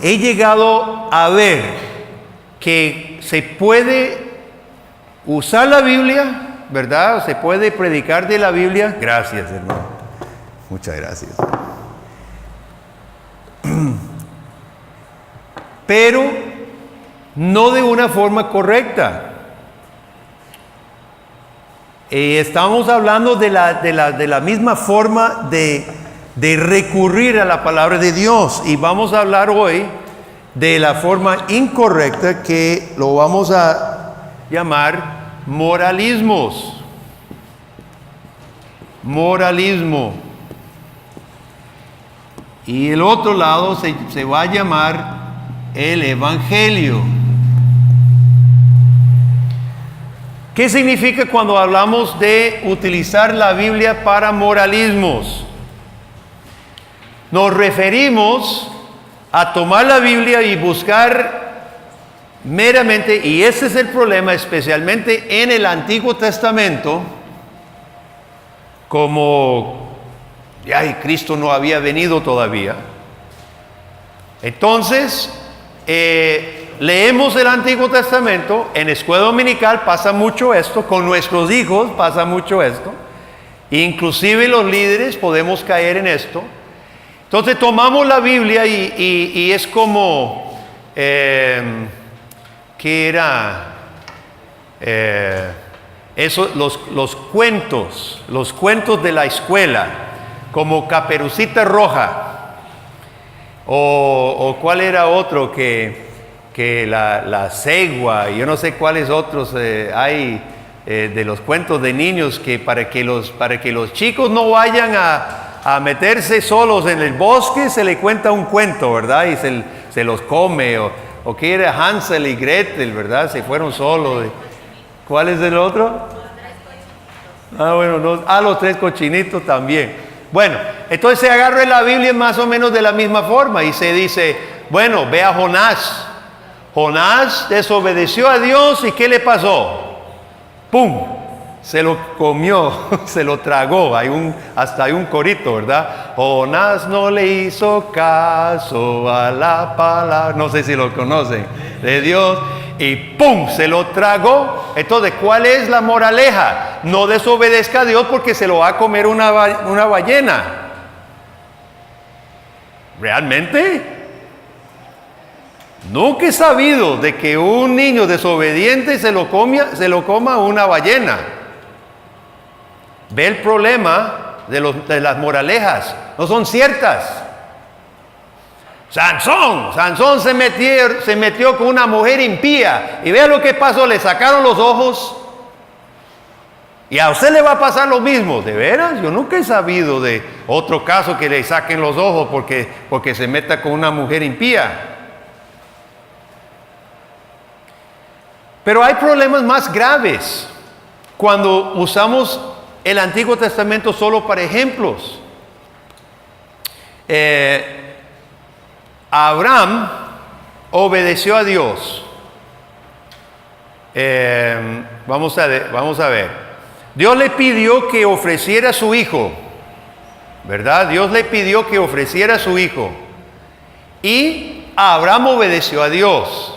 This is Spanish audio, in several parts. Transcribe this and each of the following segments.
he llegado a ver que se puede usar la Biblia, ¿verdad? Se puede predicar de la Biblia. Gracias, hermano. Muchas gracias. Pero no de una forma correcta. Estamos hablando de la misma forma de recurrir a la palabra de Dios, y vamos a hablar hoy de la forma incorrecta, que lo vamos a llamar moralismos. Moralismo. Y el otro lado se va a llamar el evangelio. ¿Qué significa cuando hablamos de utilizar la Biblia para moralismos? Nos referimos a tomar la Biblia y buscar meramente, y ese es el problema, especialmente en el Antiguo Testamento, como Cristo no había venido todavía. Entonces, leemos el Antiguo Testamento. En escuela dominical pasa mucho esto, con nuestros hijos pasa mucho esto, inclusive los líderes podemos caer en esto. Entonces tomamos la Biblia y es como, ¿qué era? Los cuentos de la escuela, como Caperucita Roja, o cuál era otro que la cegua, y yo no sé cuáles otros hay de los cuentos de niños, que para que los chicos no vayan a meterse solos en el bosque, se le cuenta un cuento, ¿verdad? Y se los come, o que era Hansel y Gretel, ¿verdad? Se fueron solos. ¿Cuál es el otro? Los tres cochinitos también. Bueno, entonces se agarra la Biblia más o menos de la misma forma y se dice, bueno, ve a Jonás. Jonás desobedeció a Dios, ¿y qué le pasó? ¡Pum! Se lo comió, se lo tragó. Hasta hay un corito, ¿verdad? Jonás no le hizo caso a la palabra, no sé si lo conocen, de Dios, y ¡pum! Se lo tragó. Entonces, ¿cuál es la moraleja? No desobedezca a Dios porque se lo va a comer una ballena. ¿Realmente? Nunca he sabido de que un niño desobediente se lo coma una ballena. Ve el problema de las moralejas, no son ciertas. Sansón se metió con una mujer impía, y vea lo que pasó, le sacaron los ojos, y a usted le va a pasar lo mismo. ¿De veras? Yo nunca he sabido de otro caso que le saquen los ojos porque se meta con una mujer impía. Pero hay problemas más graves cuando usamos el Antiguo Testamento solo para ejemplos. Abraham obedeció a Dios. Vamos a ver. Dios le pidió que ofreciera a su hijo, ¿verdad? Dios le pidió que ofreciera a su hijo. Y Abraham obedeció a Dios.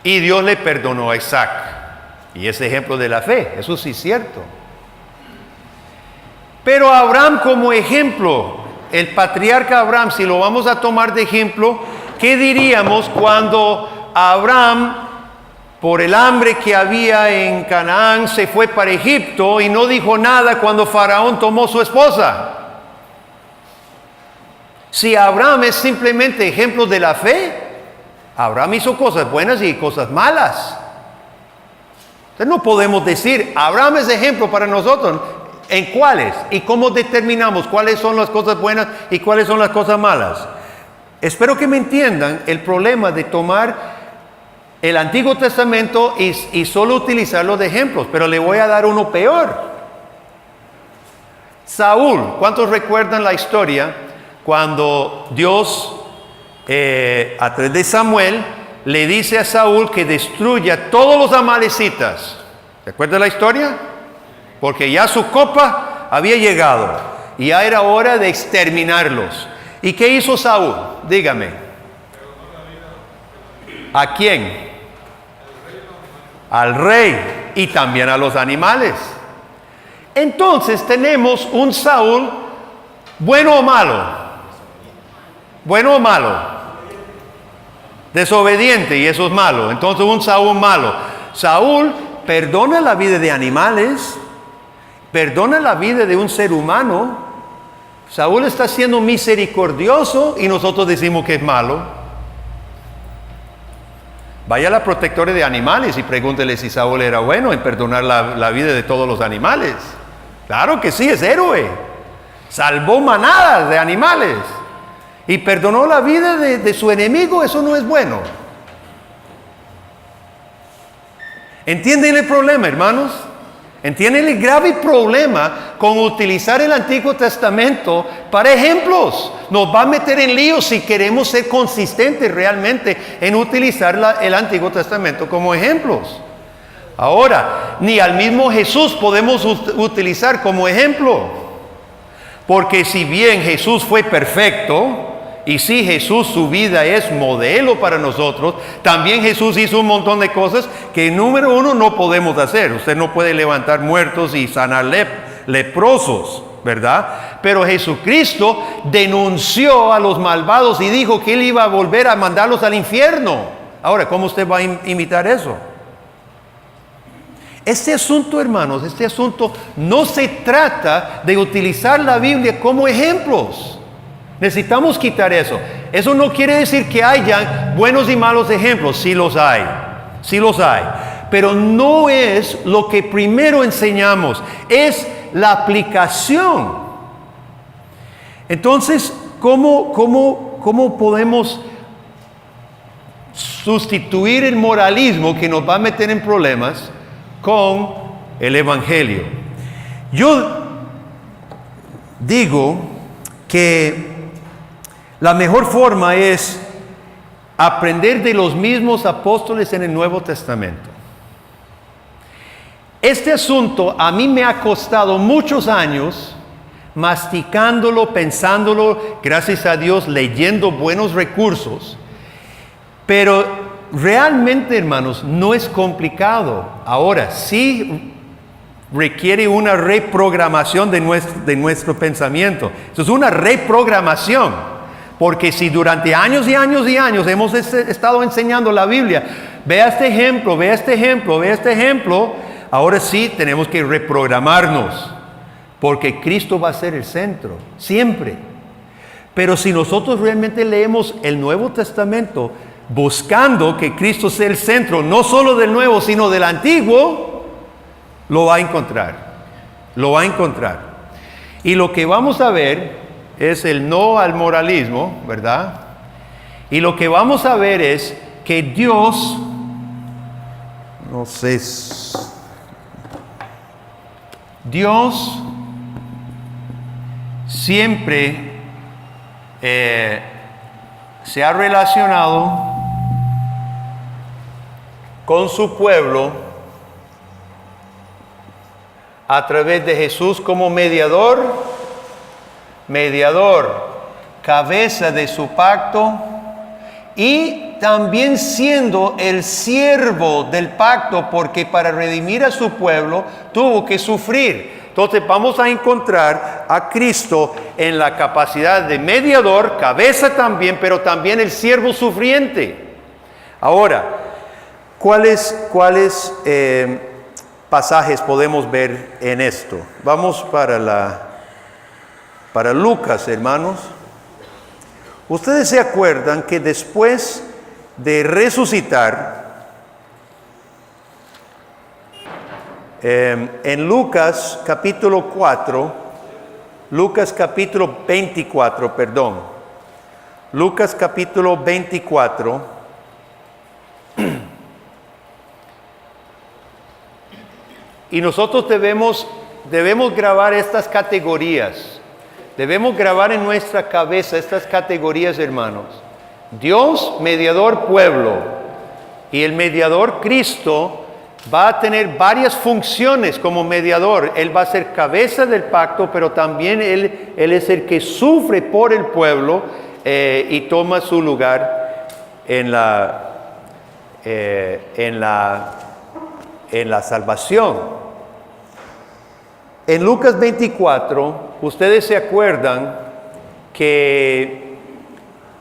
Y Dios le perdonó a Isaac. Y es ejemplo de la fe, eso sí es cierto. Pero Abraham como ejemplo, el patriarca Abraham, si lo vamos a tomar de ejemplo, ¿qué diríamos cuando Abraham, por el hambre que había en Canaán, se fue para Egipto y no dijo nada cuando Faraón tomó su esposa? Si Abraham es simplemente ejemplo de la fe, Abraham hizo cosas buenas y cosas malas. Entonces no podemos decir, Abraham es ejemplo para nosotros. ¿En cuáles? ¿Y cómo determinamos cuáles son las cosas buenas y cuáles son las cosas malas? Espero que me entiendan el problema de tomar el Antiguo Testamento y solo utilizarlo de ejemplos, pero le voy a dar uno peor. Saúl, ¿cuántos recuerdan la historia cuando Dios, a través de Samuel, le dice a Saúl que destruya todos los amalecitas? ¿Se acuerdan la historia? Porque ya su copa había llegado y ya era hora de exterminarlos. ¿Y qué hizo Saúl? Dígame. ¿A quién? Al rey y también a los animales. Entonces tenemos un Saúl, bueno o malo, bueno o malo, desobediente, y eso es malo. Entonces un Saúl malo. Saúl perdona la vida de animales, perdona la vida de un ser humano. Saúl está siendo misericordioso y nosotros decimos que es malo. Vaya a la protectora de animales y pregúntele si Saúl era bueno en perdonar la vida de todos los animales. Claro que sí, es héroe. Salvó manadas de animales y perdonó la vida de su enemigo. Eso no es bueno. ¿Entienden el problema, hermanos? ¿Entienden el grave problema con utilizar el Antiguo Testamento para ejemplos? Nos va a meter en líos si queremos ser consistentes realmente en utilizar el Antiguo Testamento como ejemplos. Ahora, ni al mismo Jesús podemos utilizar como ejemplo. Porque si bien Jesús fue perfecto, y si Jesús, su vida es modelo para nosotros, también Jesús hizo un montón de cosas que número uno no podemos hacer. Usted no puede levantar muertos y sanar leprosos, ¿verdad? Pero Jesucristo denunció a los malvados y dijo que Él iba a volver a mandarlos al infierno. Ahora, ¿cómo usted va a imitar eso? Este asunto, hermanos, este asunto no se trata de utilizar la Biblia como ejemplos. Necesitamos quitar eso. Eso no quiere decir que hayan buenos y malos ejemplos. Sí los hay. Sí los hay. Pero no es lo que primero enseñamos. Es la aplicación. Entonces, ¿cómo podemos sustituir el moralismo que nos va a meter en problemas con el Evangelio? Yo digo que la mejor forma es aprender de los mismos apóstoles en el Nuevo Testamento. Este asunto a mí me ha costado muchos años masticándolo, pensándolo, gracias a Dios, leyendo buenos recursos. Pero realmente, hermanos, no es complicado. Ahora, sí requiere una reprogramación de nuestro pensamiento. Eso es una reprogramación. Porque si durante años y años y años hemos estado enseñando la Biblia, vea este ejemplo, vea este ejemplo, vea este ejemplo, ahora sí tenemos que reprogramarnos. Porque Cristo va a ser el centro, siempre. Pero si nosotros realmente leemos el Nuevo Testamento, buscando que Cristo sea el centro, no solo del Nuevo, sino del Antiguo, lo va a encontrar. Lo va a encontrar. Y lo que vamos a ver es el no al moralismo, ¿verdad? Y lo que vamos a ver es que Dios, Dios siempre se ha relacionado con su pueblo a través de Jesús como mediador, cabeza de su pacto, y también siendo el siervo del pacto, porque para redimir a su pueblo tuvo que sufrir. Entonces vamos a encontrar a Cristo en la capacidad de mediador, cabeza también, pero también el siervo sufriente. Ahora, ¿cuáles pasajes podemos ver en esto? Vamos para Lucas, hermanos. Ustedes se acuerdan que después de resucitar, en Lucas capítulo 24, Lucas capítulo 24, y nosotros debemos grabar estas categorías. Debemos grabar en nuestra cabeza estas categorías, hermanos. Dios, mediador, pueblo. Y el mediador, Cristo, va a tener varias funciones como mediador. Él va a ser cabeza del pacto, pero también Él es el que sufre por el pueblo y toma su lugar en la en la salvación. En Lucas 24, ustedes se acuerdan que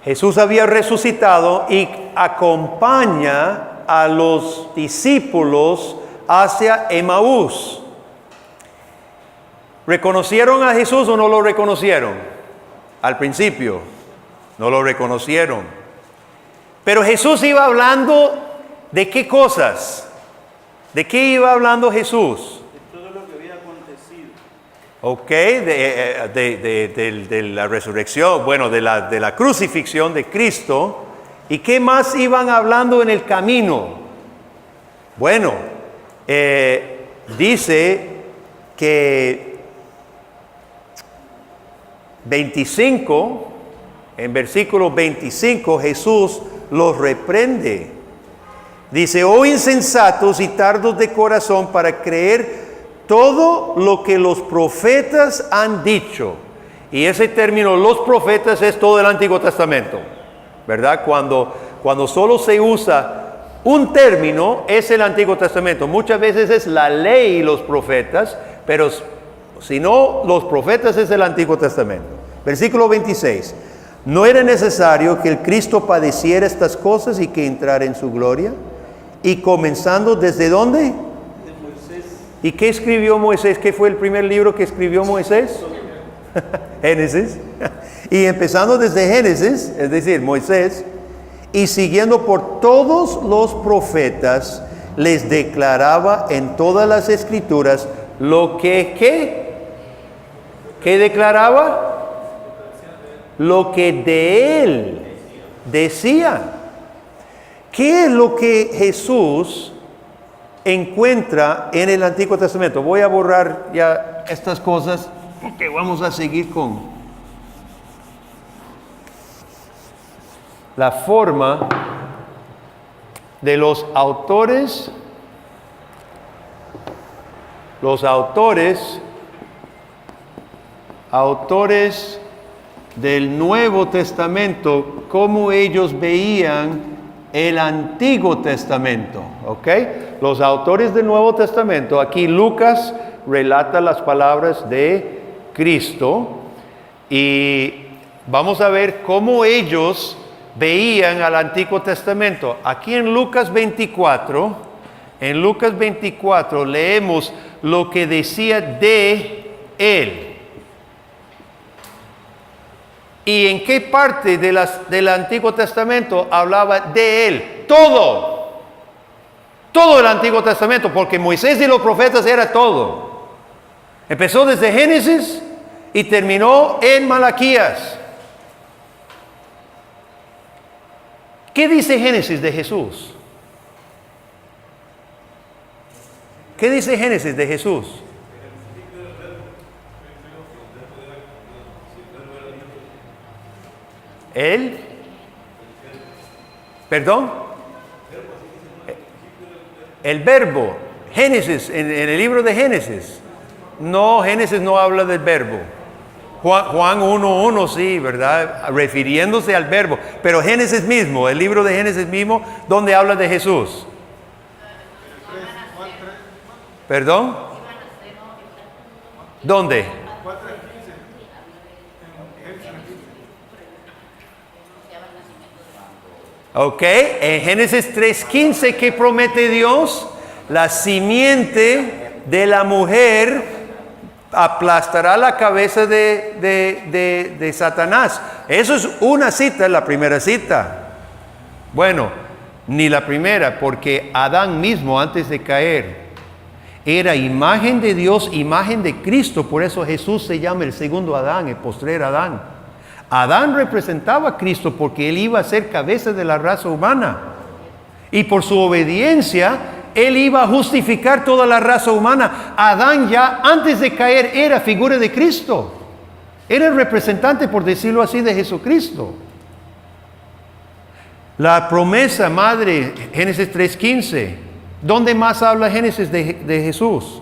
Jesús había resucitado y acompaña a los discípulos hacia Emaús. ¿Reconocieron a Jesús o no lo reconocieron? Al principio, no lo reconocieron. Pero Jesús iba hablando de qué cosas. ¿De qué iba hablando Jesús? De todo lo que había acontecido. Ok, de la resurrección, bueno, de la crucifixión de Cristo. ¿Y qué más iban hablando en el camino? Bueno, dice que 25, en versículo 25, Jesús los reprende. Dice: oh insensatos y tardos de corazón para creer todo lo que los profetas han dicho. Y ese término, los profetas, es todo el Antiguo Testamento, ¿verdad? Cuando solo se usa un término, es el Antiguo Testamento. Muchas veces es la ley y los profetas, pero si no, los profetas es el Antiguo Testamento. Versículo 26. ¿No era necesario que el Cristo padeciera estas cosas y que entrara en su gloria? Y comenzando ¿desde dónde? De Moisés. ¿Y qué escribió Moisés? ¿Qué fue el primer libro que escribió Moisés? Génesis. Y empezando desde Génesis, es decir, Moisés, y siguiendo por todos los profetas, les declaraba en todas las escrituras lo que, ¿qué declaraba? Lo que de él decía. ¿Qué es lo que Jesús encuentra en el Antiguo Testamento? Voy a borrar ya estas cosas porque vamos a seguir con la forma de los autores del Nuevo Testamento, cómo ellos veían el Antiguo Testamento, ¿ok? Los autores del Nuevo Testamento, aquí Lucas relata las palabras de Cristo y vamos a ver cómo ellos veían al Antiguo Testamento. Aquí en Lucas 24 leemos lo que decía de él. ¿Y en qué parte del Antiguo Testamento hablaba de él? Todo el Antiguo Testamento, porque Moisés y los profetas era todo. Empezó desde Génesis y terminó en Malaquías. ¿Qué dice Génesis de Jesús? ¿Qué dice Génesis de Jesús? ¿Él? ¿Perdón? El verbo. Génesis, en el libro de Génesis. No, Génesis no habla del verbo. Juan 1:1 sí, ¿verdad? Refiriéndose al verbo. Pero Génesis mismo, el libro de Génesis mismo, ¿dónde habla de Jesús? ¿Perdón? ¿Dónde? Ok, en Génesis 3:15, ¿qué promete Dios? La simiente de la mujer aplastará la cabeza de Satanás. Eso es una cita, la primera cita. Bueno, ni la primera, porque Adán mismo, antes de caer, era imagen de Dios, imagen de Cristo. Por eso Jesús se llama el segundo Adán, el postrer Adán. Adán representaba a Cristo porque él iba a ser cabeza de la raza humana. Y por su obediencia, él iba a justificar toda la raza humana. Adán ya antes de caer era figura de Cristo. Era el representante, por decirlo así, de Jesucristo. La promesa madre, Génesis 3:15. ¿Dónde más habla Génesis de Jesús?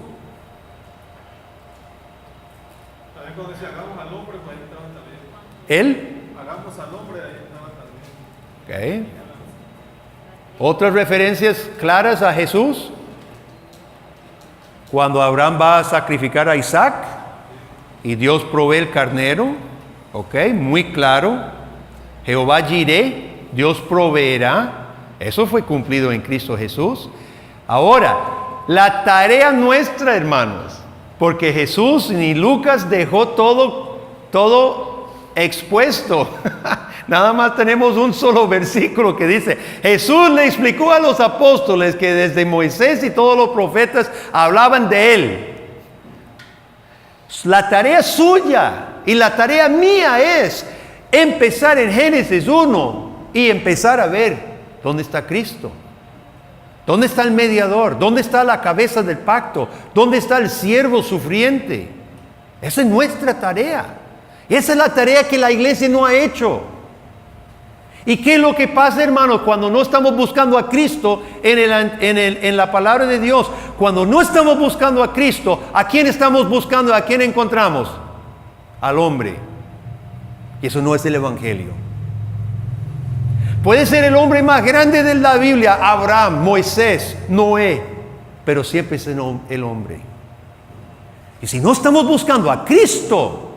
También cuando dice hagamos al hombre, pues ahí estaba también. ¿Él? Hagamos al hombre, ahí estaba también. Ok. Otras referencias claras a Jesús. Cuando Abraham va a sacrificar a Isaac y Dios provee el carnero, ok, muy claro. Jehová Jireh, Dios proveerá. Eso fue cumplido en Cristo Jesús. Ahora, la tarea nuestra, hermanos, porque Jesús ni Lucas dejó todo expuesto. Nada más tenemos un solo versículo que dice, Jesús le explicó a los apóstoles que desde Moisés y todos los profetas hablaban de Él. La tarea suya y la tarea mía es empezar en Génesis 1 y empezar a ver dónde está Cristo. ¿Dónde está el mediador? ¿Dónde está la cabeza del pacto? ¿Dónde está el siervo sufriente? Esa es nuestra tarea. Esa es la tarea que la iglesia no ha hecho. ¿Y qué es lo que pasa, hermanos, cuando no estamos buscando a Cristo en la palabra de Dios? Cuando no estamos buscando a Cristo, ¿a quién estamos buscando? ¿A quién encontramos? Al hombre. Y eso no es el Evangelio. Puede ser el hombre más grande de la Biblia, Abraham, Moisés, Noé, pero siempre es el hombre. Y si no estamos buscando a Cristo,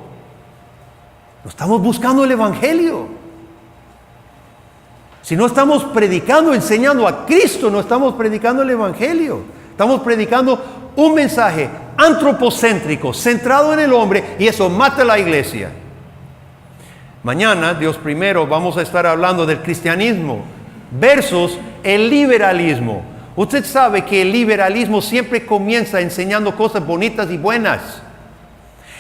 no estamos buscando el Evangelio. Si no estamos predicando, enseñando a Cristo, no estamos predicando el Evangelio. Estamos predicando un mensaje antropocéntrico, centrado en el hombre, y eso mata a la iglesia. Mañana, Dios primero, vamos a estar hablando del cristianismo versus el liberalismo. Usted sabe que el liberalismo siempre comienza enseñando cosas bonitas y buenas.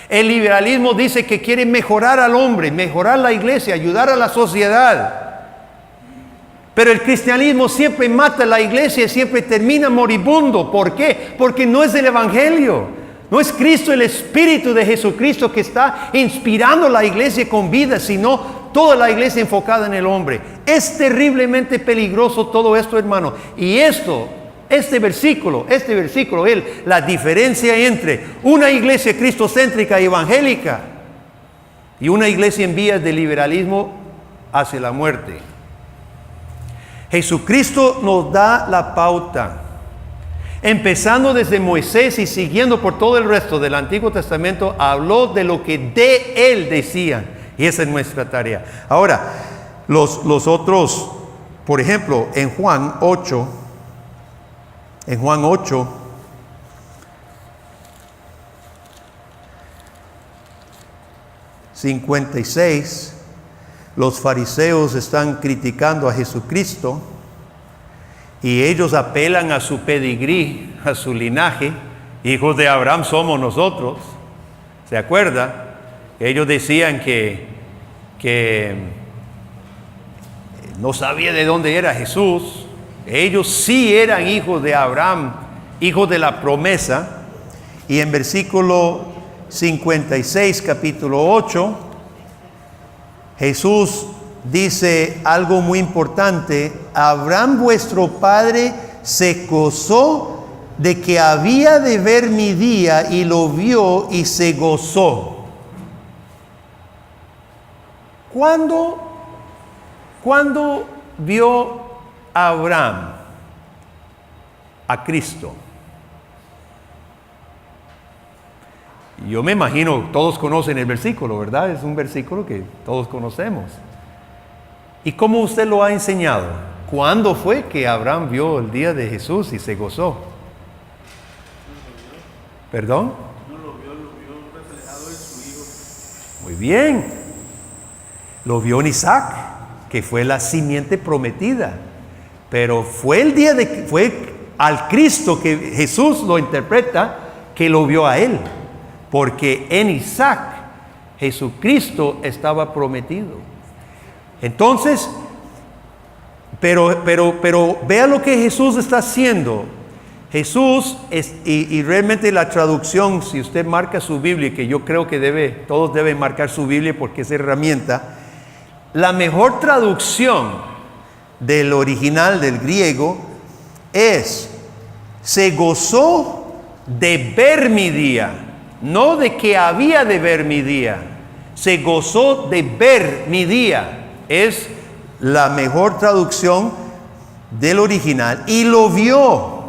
El liberalismo dice que quiere mejorar al hombre, mejorar la iglesia, ayudar a la sociedad. Pero el cristianismo siempre mata a la iglesia y siempre termina moribundo. ¿Por qué? Porque no es el Evangelio. No es Cristo, el Espíritu de Jesucristo que está inspirando a la iglesia con vida, sino toda la iglesia enfocada en el hombre. Es terriblemente peligroso todo esto, hermano. Y este versículo, la diferencia entre una iglesia cristocéntrica y evangélica y una iglesia en vías de liberalismo hacia la muerte. Jesucristo nos da la pauta. Empezando desde Moisés y siguiendo por todo el resto del Antiguo Testamento, habló de lo que de Él decían. Y esa es nuestra tarea. Ahora, los otros, por ejemplo, en Juan 8, 56, los fariseos están criticando a Jesucristo. Y ellos apelan a su pedigrí, a su linaje. Hijos de Abraham somos nosotros. ¿Se acuerda? Ellos decían que no sabía de dónde era Jesús. Ellos sí eran hijos de Abraham, hijos de la promesa. Y en versículo 56, capítulo 8, Jesús dice algo muy importante. Abraham vuestro padre se gozó de que había de ver mi día y lo vio y se gozó. ¿Cuándo vio Abraham a Cristo? Yo me imagino, todos conocen el versículo, ¿verdad? Es un versículo que todos conocemos. ¿Y cómo usted lo ha enseñado? ¿Cuándo fue que Abraham vio el día de Jesús y se gozó? ¿Perdón? No lo vio reflejado en su hijo. Muy bien. Lo vio en Isaac, que fue la simiente prometida. Pero fue al Cristo que Jesús lo interpreta, que lo vio a él. Porque en Isaac, Jesucristo estaba prometido. Entonces, pero vea lo que Jesús está haciendo. Jesús, y realmente la traducción, si usted marca su Biblia, que yo creo que todos deben marcar su Biblia porque es herramienta, la mejor traducción del original, del griego, es: se gozó de ver mi día, no de que había de ver mi día. Se gozó de ver mi día. Es la mejor traducción del original y lo vio.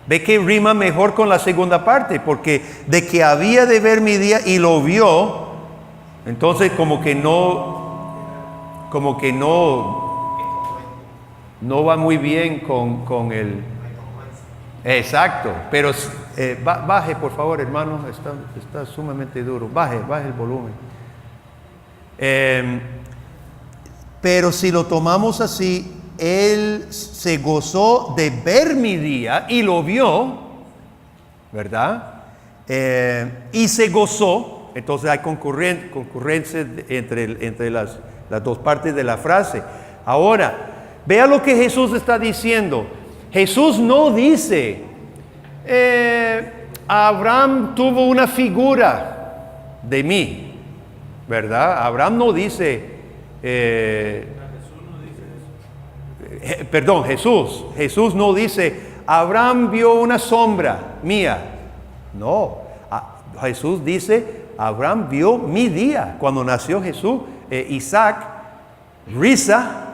Ve que rima mejor con la segunda parte, porque de que había de ver mi día y lo vio, entonces como que no va muy bien con el... Exacto, pero baje por favor, hermano, está sumamente duro, baje el volumen. Pero si lo tomamos así, él se gozó de ver mi día y lo vio, ¿verdad? Y se gozó. Entonces hay concurrencia entre las dos partes de la frase. Ahora, vea lo que Jesús está diciendo. Jesús no dice, Abraham tuvo una figura de mí, ¿verdad? Abraham no dice, Jesús no dice, Abraham vio una sombra mía. No, Jesús dice, Abraham vio mi día. Cuando nació Jesús, Isaac, risa,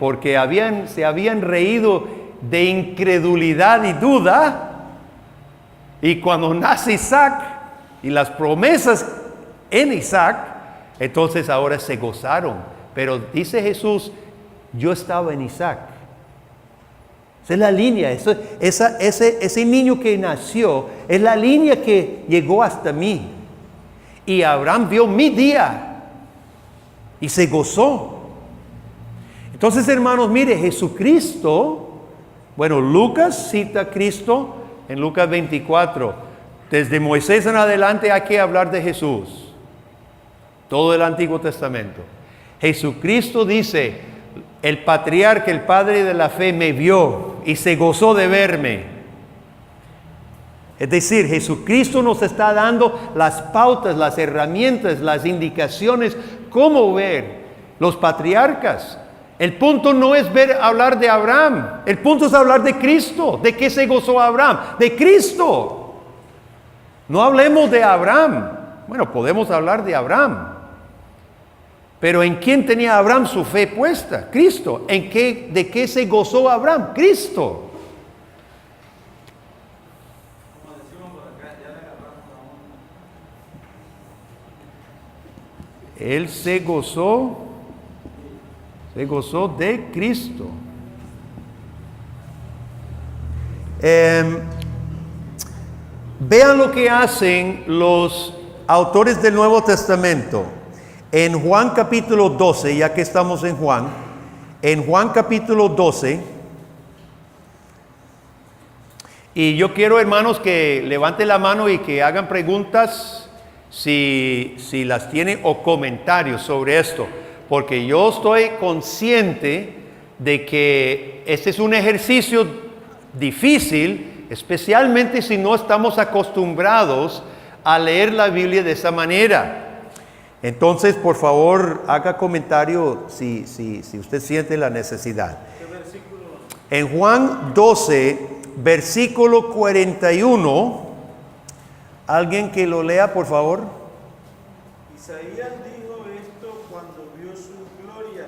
porque se habían reído de incredulidad y duda. Y cuando nace Isaac y las promesas en Isaac, entonces ahora se gozaron. Pero dice Jesús, yo estaba en Isaac. Esa es la línea, ese niño que nació es la línea que llegó hasta mí. Y Abraham vio mi día y se gozó. Entonces, hermanos, mire, Jesucristo, bueno, Lucas cita a Cristo en Lucas 24. Desde Moisés en adelante hay que hablar de Jesús. Todo el Antiguo Testamento. Jesucristo dice, el patriarca, el padre de la fe, me vio y se gozó de verme. Es decir, Jesucristo nos está dando las pautas, las herramientas, las indicaciones, cómo ver los patriarcas. El punto no es hablar de Abraham, el punto es hablar de Cristo. ¿De qué se gozó Abraham? De Cristo. No hablemos de Abraham. Bueno, podemos hablar de Abraham. Pero ¿en quién tenía Abraham su fe puesta? Cristo. ¿De qué se gozó Abraham? Cristo. Él se gozó de Cristo. Vean lo que hacen los autores del Nuevo Testamento. En Juan capítulo 12, ya que estamos en Juan capítulo 12, y yo quiero, hermanos, que levanten la mano y que hagan preguntas si las tienen o comentarios sobre esto, porque yo estoy consciente de que este es un ejercicio difícil, especialmente si no estamos acostumbrados a leer la Biblia de esa manera. Entonces, por favor, haga comentario si usted siente la necesidad. ¿Qué versículo? En Juan 12, versículo 41, alguien que lo lea, por favor. Isaías dijo esto cuando vio su gloria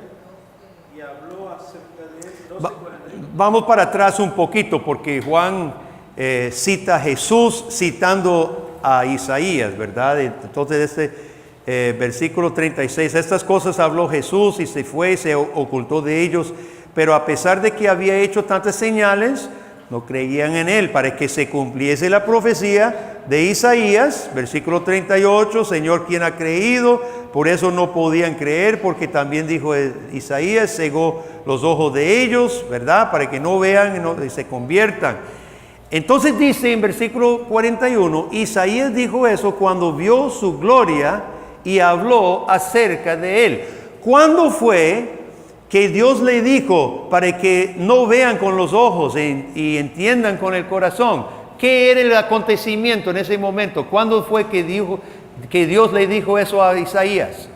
y habló acerca de él. 12:41. Vamos para atrás un poquito, porque Juan cita a Jesús citando a Isaías, ¿verdad? Entonces, versículo 36, estas cosas habló Jesús y se fue y se ocultó de ellos, pero a pesar de que había hecho tantas señales, no creían en él, para que se cumpliese la profecía de Isaías, versículo 38, Señor, ¿quién ha creído? Por eso no podían creer, porque también dijo Isaías, cegó los ojos de ellos, ¿verdad? Para que no vean y se conviertan. Entonces dice en versículo 41, Isaías dijo eso cuando vio su gloria y habló acerca de él. ¿Cuándo fue que Dios le dijo para que no vean con los ojos y entiendan con el corazón? ¿Qué era el acontecimiento en ese momento? ¿Cuándo fue que Dios le dijo eso a Isaías?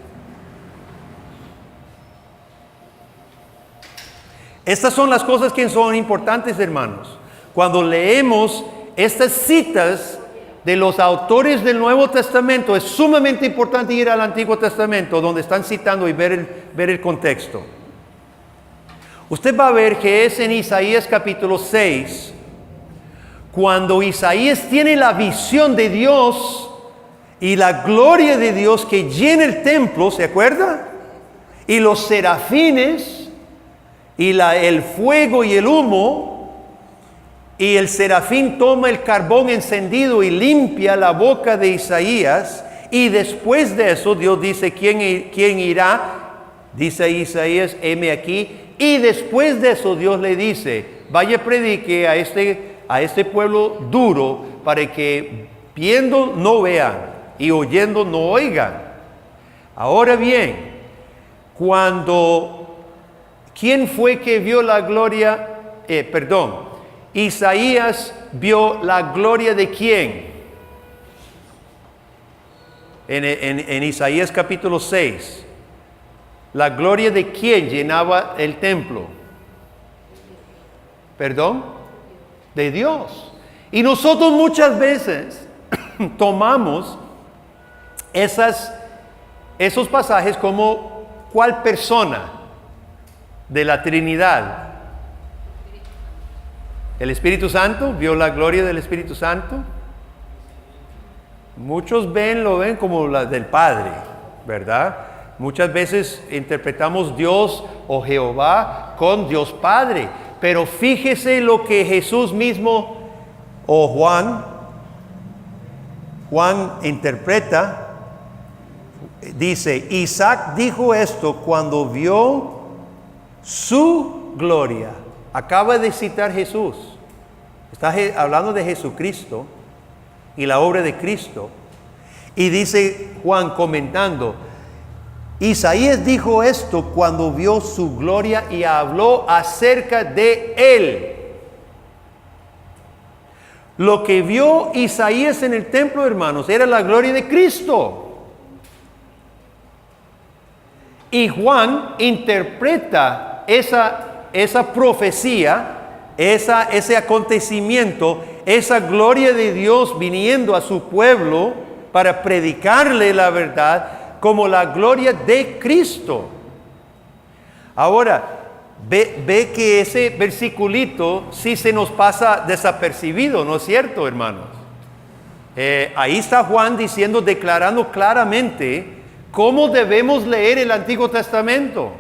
Estas son las cosas que son importantes, hermanos. Cuando leemos estas citas de los autores del Nuevo Testamento, es sumamente importante ir al Antiguo Testamento, donde están citando y ver el contexto. Usted va a ver que es en Isaías capítulo 6, cuando Isaías tiene la visión de Dios y la gloria de Dios que llena el templo, ¿se acuerda? Y los serafines y el fuego y el humo, y el serafín toma el carbón encendido y limpia la boca de Isaías, y después de eso Dios dice, ¿quién irá? Dice Isaías, heme aquí. Y después de eso Dios le dice, vaya predique a este pueblo duro, para que viendo no vean y oyendo no oigan. Ahora bien, ¿quién fue que vio la gloria? Isaías vio la gloria de quién. En Isaías capítulo 6. ¿La gloria de quién llenaba el templo? ¿Perdón? De Dios. Y nosotros muchas veces tomamos esos pasajes como ¿cuál persona de la Trinidad? ¿El Espíritu Santo? ¿Vio la gloria del Espíritu Santo? Muchos lo ven como la del Padre, ¿verdad? Muchas veces interpretamos Dios o Jehová con Dios Padre, pero fíjese lo que Jesús mismo o Juan interpreta. Dice, Isaac dijo esto cuando vio su gloria. Acaba de citar Jesús. Está hablando de Jesucristo y la obra de Cristo. Y dice Juan comentando, Isaías dijo esto cuando vio su gloria y habló acerca de él. Lo que vio Isaías en el templo, hermanos, era la gloria de Cristo. Y Juan interpreta esa profecía, ese acontecimiento, esa gloria de Dios viniendo a su pueblo para predicarle la verdad, como la gloria de Cristo. Ahora, ve que ese versiculito sí se nos pasa desapercibido, ¿no es cierto, hermanos? Ahí está Juan diciendo, declarando claramente cómo debemos leer el Antiguo Testamento.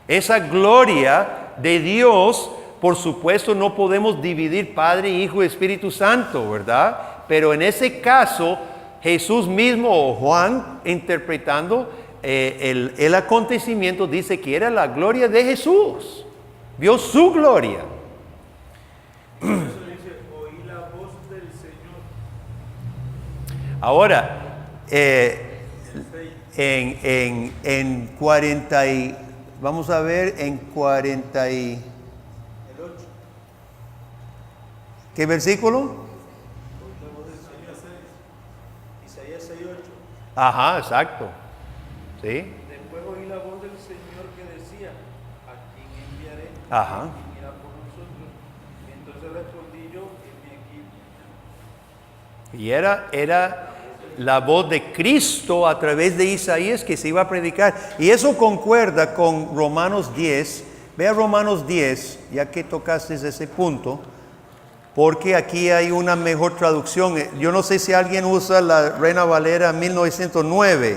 Esa gloria de Dios, por supuesto, no podemos dividir Padre, Hijo y Espíritu Santo, ¿verdad? Pero en ese caso, Jesús mismo o Juan interpretando el acontecimiento dice que era la gloria de Jesús. Vio su gloria. Eso dice, oí la voz del Señor. Ahora, en 40 y, vamos a ver, en 40 y... El 8. ¿Qué versículo? Isaías 6:8. Ajá, exacto. ¿Sí? Después oí la voz del Señor que decía, ¿a quién enviaré? Ajá. ¿Quién irá por nosotros? Y entonces respondí yo, heme aquí. Y era la voz de Cristo a través de Isaías que se iba a predicar. Y eso concuerda con Romanos 10. Ve a Romanos 10, ya que tocaste ese punto, porque aquí hay una mejor traducción. Yo no sé si alguien usa la Reina Valera 1909,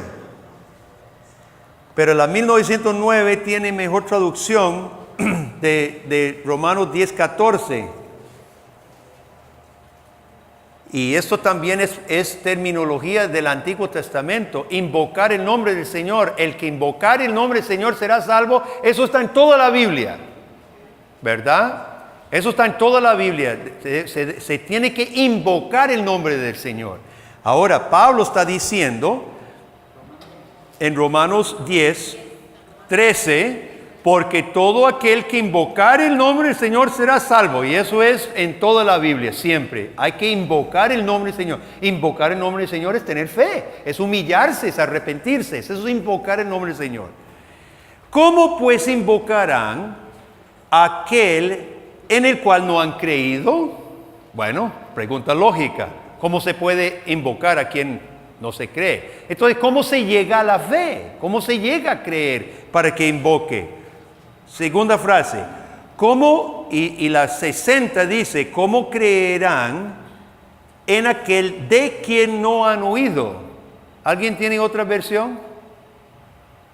pero la 1909 tiene mejor traducción de Romanos 10:14. Y esto también es terminología del Antiguo Testamento. Invocar el nombre del Señor. El que invocar el nombre del Señor será salvo. Eso está en toda la Biblia, ¿verdad? Eso está en toda la Biblia. Se tiene que invocar el nombre del Señor. Ahora, Pablo está diciendo en Romanos 10:13, porque todo aquel que invocar el nombre del Señor será salvo. Y eso es en toda la Biblia, siempre. Hay que invocar el nombre del Señor. Invocar el nombre del Señor es tener fe, es humillarse, es arrepentirse. Eso es invocar el nombre del Señor. ¿Cómo pues invocarán a aquel en el cual no han creído? Bueno, pregunta lógica. ¿Cómo se puede invocar a quien no se cree? Entonces, ¿cómo se llega a la fe? ¿Cómo se llega a creer para que invoque? Segunda frase. ¿Cómo? Y la 60 dice, ¿cómo creerán en aquel de quien no han oído? ¿Alguien tiene otra versión?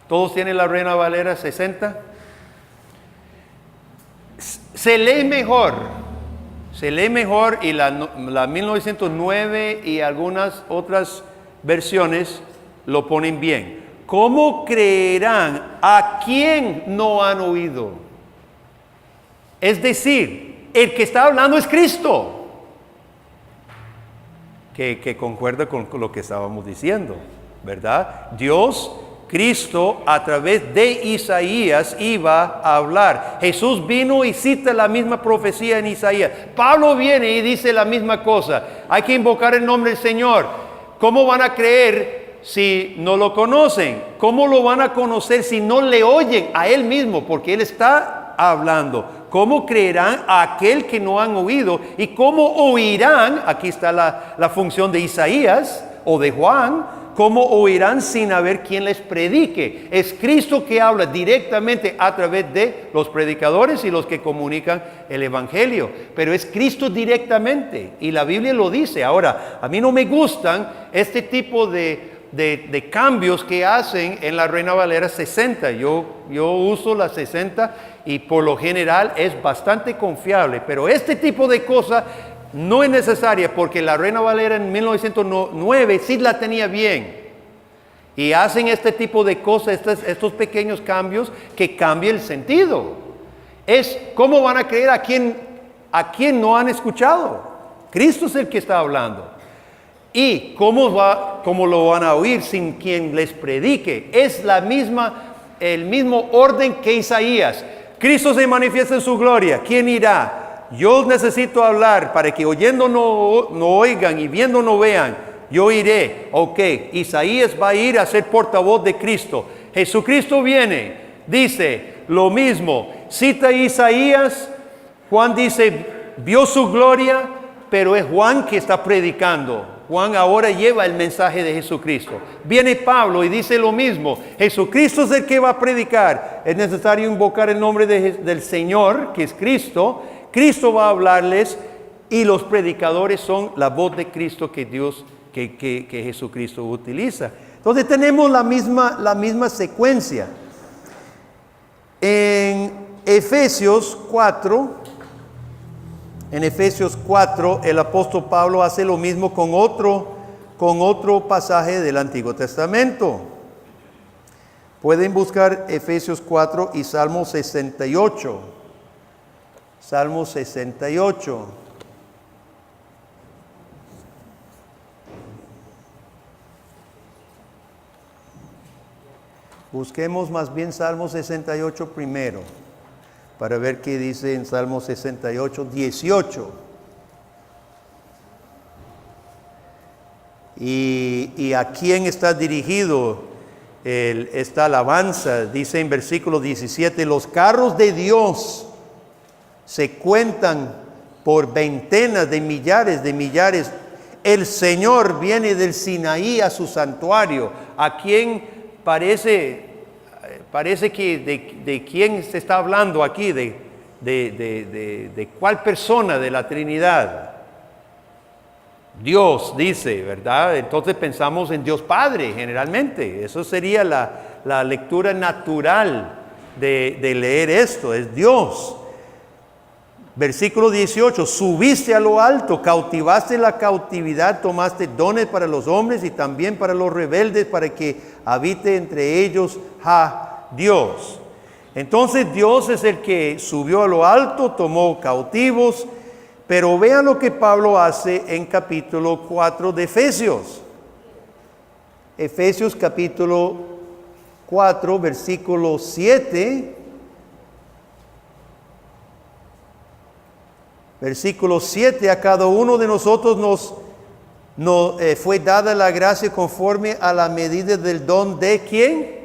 ¿Todos tienen la Reina Valera 60? Se lee mejor y la 1909 y algunas otras versiones lo ponen bien. ¿Cómo creerán a quien no han oído? Es decir, el que está hablando es Cristo, que concuerda con lo que estábamos diciendo, ¿verdad? Dios, Cristo, a través de Isaías iba a hablar. Jesús vino y cita la misma profecía en Isaías. Pablo viene y dice la misma cosa. Hay que invocar el nombre del Señor. ¿Cómo van a creer si no lo conocen? ¿Cómo lo van a conocer si no le oyen a Él mismo? Porque Él está hablando. ¿Cómo creerán a aquel que no han oído? ¿Y cómo oirán? Aquí está la función de Isaías o de Juan. ¿Cómo oirán sin haber quien les predique? Es Cristo que habla directamente a través de los predicadores y los que comunican el Evangelio. Pero es Cristo directamente y la Biblia lo dice. Ahora, a mí no me gustan este tipo de cambios que hacen en la Reina Valera 60. Yo uso la 60 y por lo general es bastante confiable. Pero este tipo de cosas no es necesaria porque la Reina Valera en 1909 sí la tenía bien. Y hacen este tipo de cosas, estos pequeños cambios que cambian el sentido. Es cómo van a creer a quien no han escuchado. Cristo es el que está hablando. Y cómo lo van a oír sin quien les predique. Es el mismo orden que Isaías. Cristo se manifiesta en su gloria. ¿Quién irá? Yo necesito hablar para que oyendo no oigan y viendo no vean. Yo iré. Ok, Isaías va a ir a ser portavoz de Cristo. Jesucristo viene, dice lo mismo. Cita Isaías, Juan dice, vio su gloria, pero es Juan que está predicando. Juan ahora lleva el mensaje de Jesucristo. Viene Pablo y dice lo mismo. Jesucristo es el que va a predicar. Es necesario invocar el nombre del Señor, que es Cristo. Cristo va a hablarles y los predicadores son la voz de Cristo que Jesucristo utiliza. Entonces tenemos la misma secuencia. En Efesios 4, el apóstol Pablo hace lo mismo con otro pasaje del Antiguo Testamento. Pueden buscar Efesios 4 y Salmo 68. Salmo 68. Busquemos más bien Salmo 68 primero, para ver qué dice en Salmo 68, 18. Y a quién está dirigido esta alabanza. Dice en versículo 17, los carros de Dios se cuentan por ventenas de millares. El Señor viene del Sinaí a su santuario. ¿A quién parece que de quién se está hablando aquí? ¿De cuál persona de la Trinidad? Dios, dice, ¿verdad? Entonces pensamos en Dios Padre generalmente. Eso sería la lectura natural de leer esto, es Dios. Versículo 18, subiste a lo alto, cautivaste la cautividad, tomaste dones para los hombres y también para los rebeldes, para que habite entre ellos Dios. Entonces Dios es el que subió a lo alto, tomó cautivos, pero vean lo que Pablo hace en capítulo 4 de Efesios. Efesios capítulo 4, versículo 7. Versículo 7, a cada uno de nosotros nos fue dada la gracia conforme a la medida del don de ¿quién?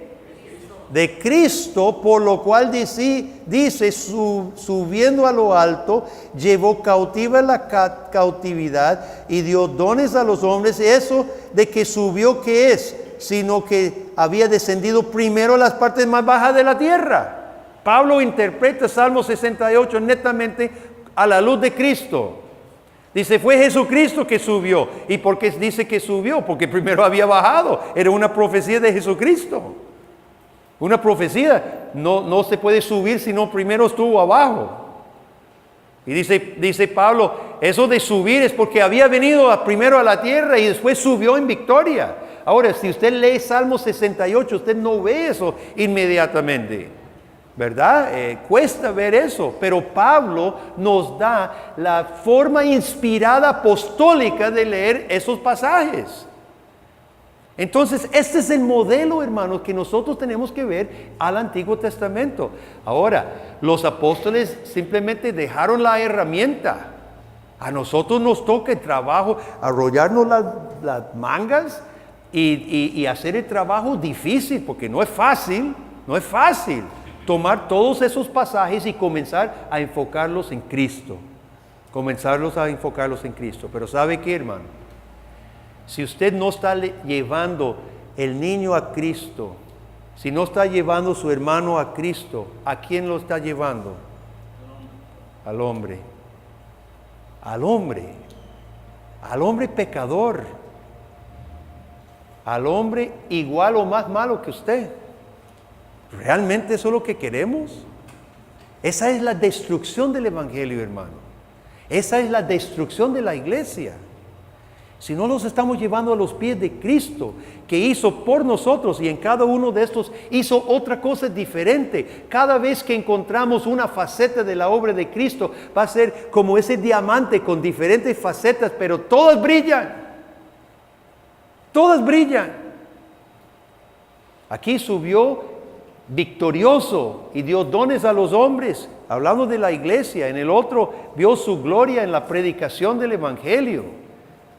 De Cristo, por lo cual dice subiendo a lo alto, llevó cautiva la cautividad y dio dones a los hombres. Eso de que subió, ¿qué es? Sino que había descendido primero a las partes más bajas de la tierra. Pablo interpreta Salmo 68 netamente a la luz de Cristo. Dice, fue Jesucristo que subió. ¿Y por qué dice que subió? Porque primero había bajado. Era una profecía de Jesucristo. Una profecía no se puede subir si no primero estuvo abajo. Y dice Pablo, eso de subir es porque había venido primero a la tierra y después subió en victoria. Ahora, si usted lee Salmo 68, usted no ve eso inmediatamente, ¿verdad? Cuesta ver eso, pero Pablo nos da la forma inspirada apostólica de leer esos pasajes. Entonces, este es el modelo, hermanos, que nosotros tenemos que ver al Antiguo Testamento. Ahora, los apóstoles simplemente dejaron la herramienta. A nosotros nos toca el trabajo, arrollarnos las mangas y hacer el trabajo difícil, porque no es fácil tomar todos esos pasajes y comenzar a enfocarlos en Cristo. Pero ¿sabe qué, hermano? Si usted no está llevando el niño a Cristo, si no está llevando su hermano a Cristo, ¿a quién lo está llevando? Al hombre. Al hombre pecador. Al hombre igual o más malo que usted. ¿Realmente eso es lo que queremos? Esa es la destrucción del Evangelio, hermano. Esa es la destrucción de la iglesia. Si no los estamos llevando a los pies de Cristo, que hizo por nosotros y en cada uno de estos hizo otra cosa diferente. Cada vez que encontramos una faceta de la obra de Cristo, va a ser como ese diamante con diferentes facetas, pero todas brillan. Todas brillan. Aquí subió victorioso y dio dones a los hombres, hablando de la iglesia. En el otro vio su gloria en la predicación del Evangelio,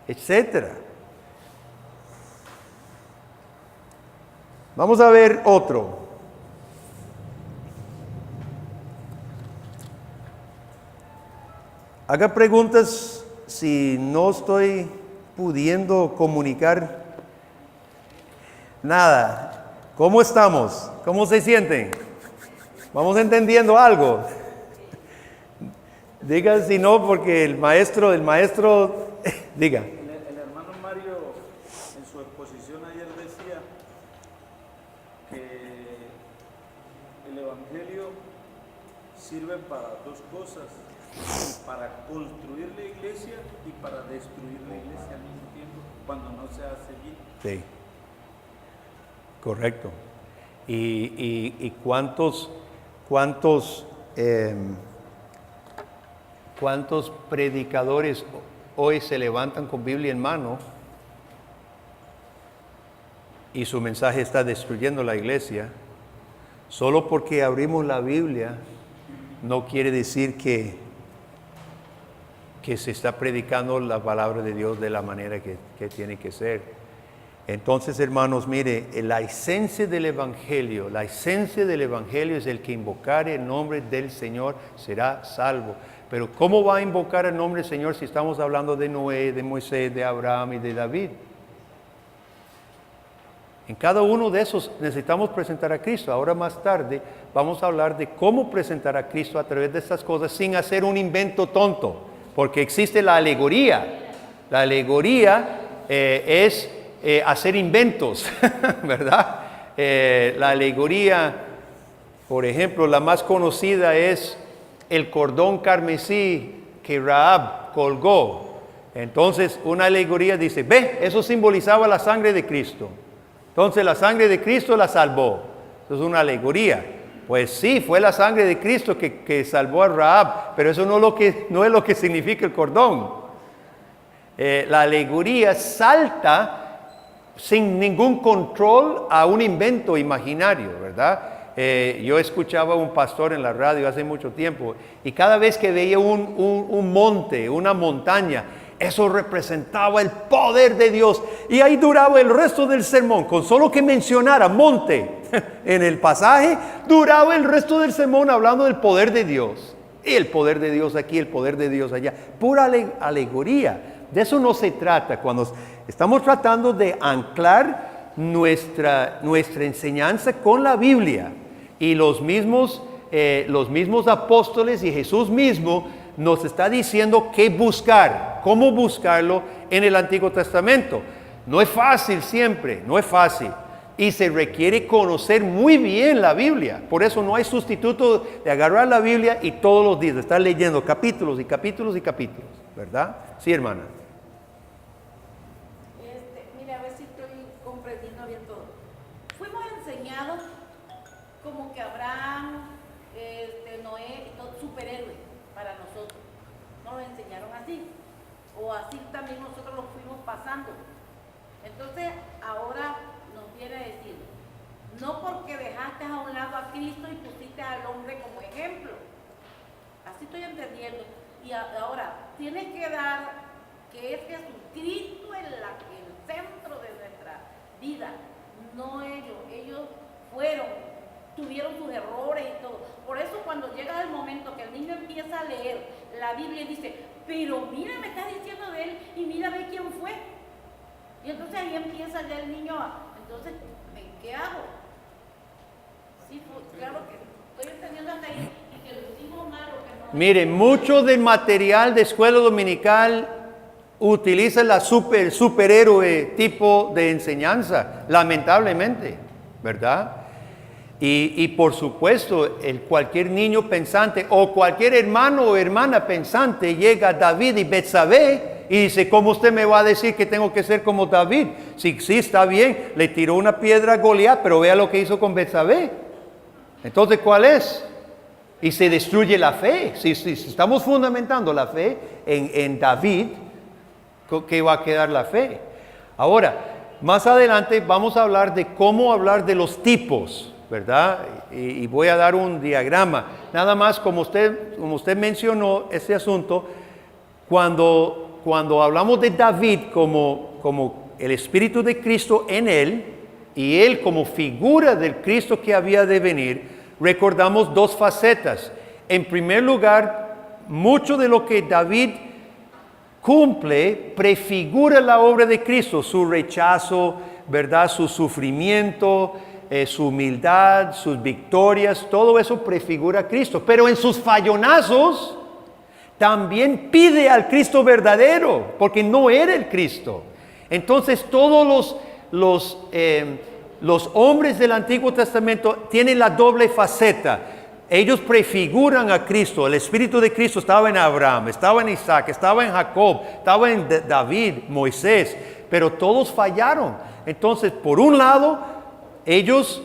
etcétera. Vamos a ver otro. Haga preguntas si no estoy pudiendo comunicar nada. ¿Cómo estamos? ¿Cómo se sienten? ¿Vamos entendiendo algo? Diga si no, porque el maestro, diga. El hermano Mario en su exposición ayer decía que el Evangelio sirve para dos cosas, para construir la iglesia y para destruir la iglesia al mismo tiempo, cuando no se hace bien. Sí, correcto. ¿Y cuántos predicadores hoy se levantan con Biblia en mano y su mensaje está destruyendo la iglesia? Solo porque abrimos la Biblia no quiere decir que se está predicando la palabra de Dios de la manera que tiene que ser. Entonces, hermanos, mire, la esencia del Evangelio es el que invocare el nombre del Señor será salvo. Pero ¿cómo va a invocar el nombre del Señor si estamos hablando de Noé, de Moisés, de Abraham y de David? En cada uno de esos necesitamos presentar a Cristo. Ahora más tarde vamos a hablar de cómo presentar a Cristo a través de estas cosas sin hacer un invento tonto. Porque existe la alegoría. La alegoría es hacer inventos, ¿verdad? La alegoría, por ejemplo, la más conocida es el cordón carmesí que Rahab colgó. Entonces, una alegoría dice, ve, eso simbolizaba la sangre de Cristo. Entonces, la sangre de Cristo la salvó. Eso es una alegoría. Pues sí, fue la sangre de Cristo que salvó a Rahab, pero eso no es lo que significa el cordón. La alegoría salta sin ningún control a un invento imaginario, ¿verdad? Yo escuchaba a un pastor en la radio hace mucho tiempo y cada vez que veía un monte, una montaña, eso representaba el poder de Dios y ahí duraba el resto del sermón. Con solo que mencionara monte en el pasaje, duraba el resto del sermón hablando del poder de Dios. Y el poder de Dios aquí, el poder de Dios allá. Pura alegoría. De eso no se trata. Cuando estamos tratando de anclar nuestra enseñanza con la Biblia y los mismos los mismos apóstoles y Jesús mismo nos está diciendo qué buscar, cómo buscarlo en el Antiguo Testamento. No es fácil siempre, no es fácil. Y se requiere conocer muy bien la Biblia. Por eso no hay sustituto de agarrar la Biblia y todos los días estar leyendo capítulos y capítulos y capítulos, ¿verdad? Sí, hermana. Mira, a ver si estoy comprendiendo bien todo. Fuimos enseñados como que Abraham, Noé, y todo, superhéroes para nosotros. Nos lo enseñaron así. O así también nosotros lo fuimos pasando. Entonces, ahora nos viene a decir, no porque dejaste a un lado a Cristo y pusiste al hombre como ejemplo. Así estoy entendiendo. Y ahora, tienes que dar que es Jesucristo el centro de nuestra vida, no ellos. Ellos tuvieron sus errores y todo. Por eso cuando llega el momento que el niño empieza a leer la Biblia y dice, pero mira, me estás diciendo de él y mira de quién fue. Y entonces ahí empieza ya el niño entonces, ¿qué hago? Sí, pues, claro que estoy entendiendo hasta ahí y que lo hicimos mal o que no. Mire, mucho del material de escuela dominical utiliza la superhéroe tipo de enseñanza, lamentablemente, ¿verdad? Y por supuesto, cualquier niño pensante o cualquier hermano o hermana pensante llega a David y Betsabé y dice, ¿cómo usted me va a decir que tengo que ser como David? Sí, está bien, le tiró una piedra a Goliat, pero vea lo que hizo con Betsabé. Entonces, ¿cuál es? Y se destruye la fe. Si estamos fundamentando la fe en David, ¿qué va a quedar la fe? Ahora, más adelante vamos a hablar de cómo hablar de los tipos, ¿verdad? Y voy a dar un diagrama. Nada más, como usted mencionó este asunto, cuando hablamos de David como el Espíritu de Cristo en él, y él como figura del Cristo que había de venir, recordamos dos facetas. En primer lugar, mucho de lo que David cumple prefigura la obra de Cristo, su rechazo, ¿verdad? Su sufrimiento, su humildad, sus victorias, todo eso prefigura a Cristo. Pero en sus fallonazos también pide al Cristo verdadero, porque no era el Cristo. Entonces todos los hombres del Antiguo Testamento tienen la doble faceta. Ellos prefiguran a Cristo. El Espíritu de Cristo estaba en Abraham, estaba en Isaac, estaba en Jacob, estaba en David, Moisés, pero todos fallaron. Entonces, por un lado, ellos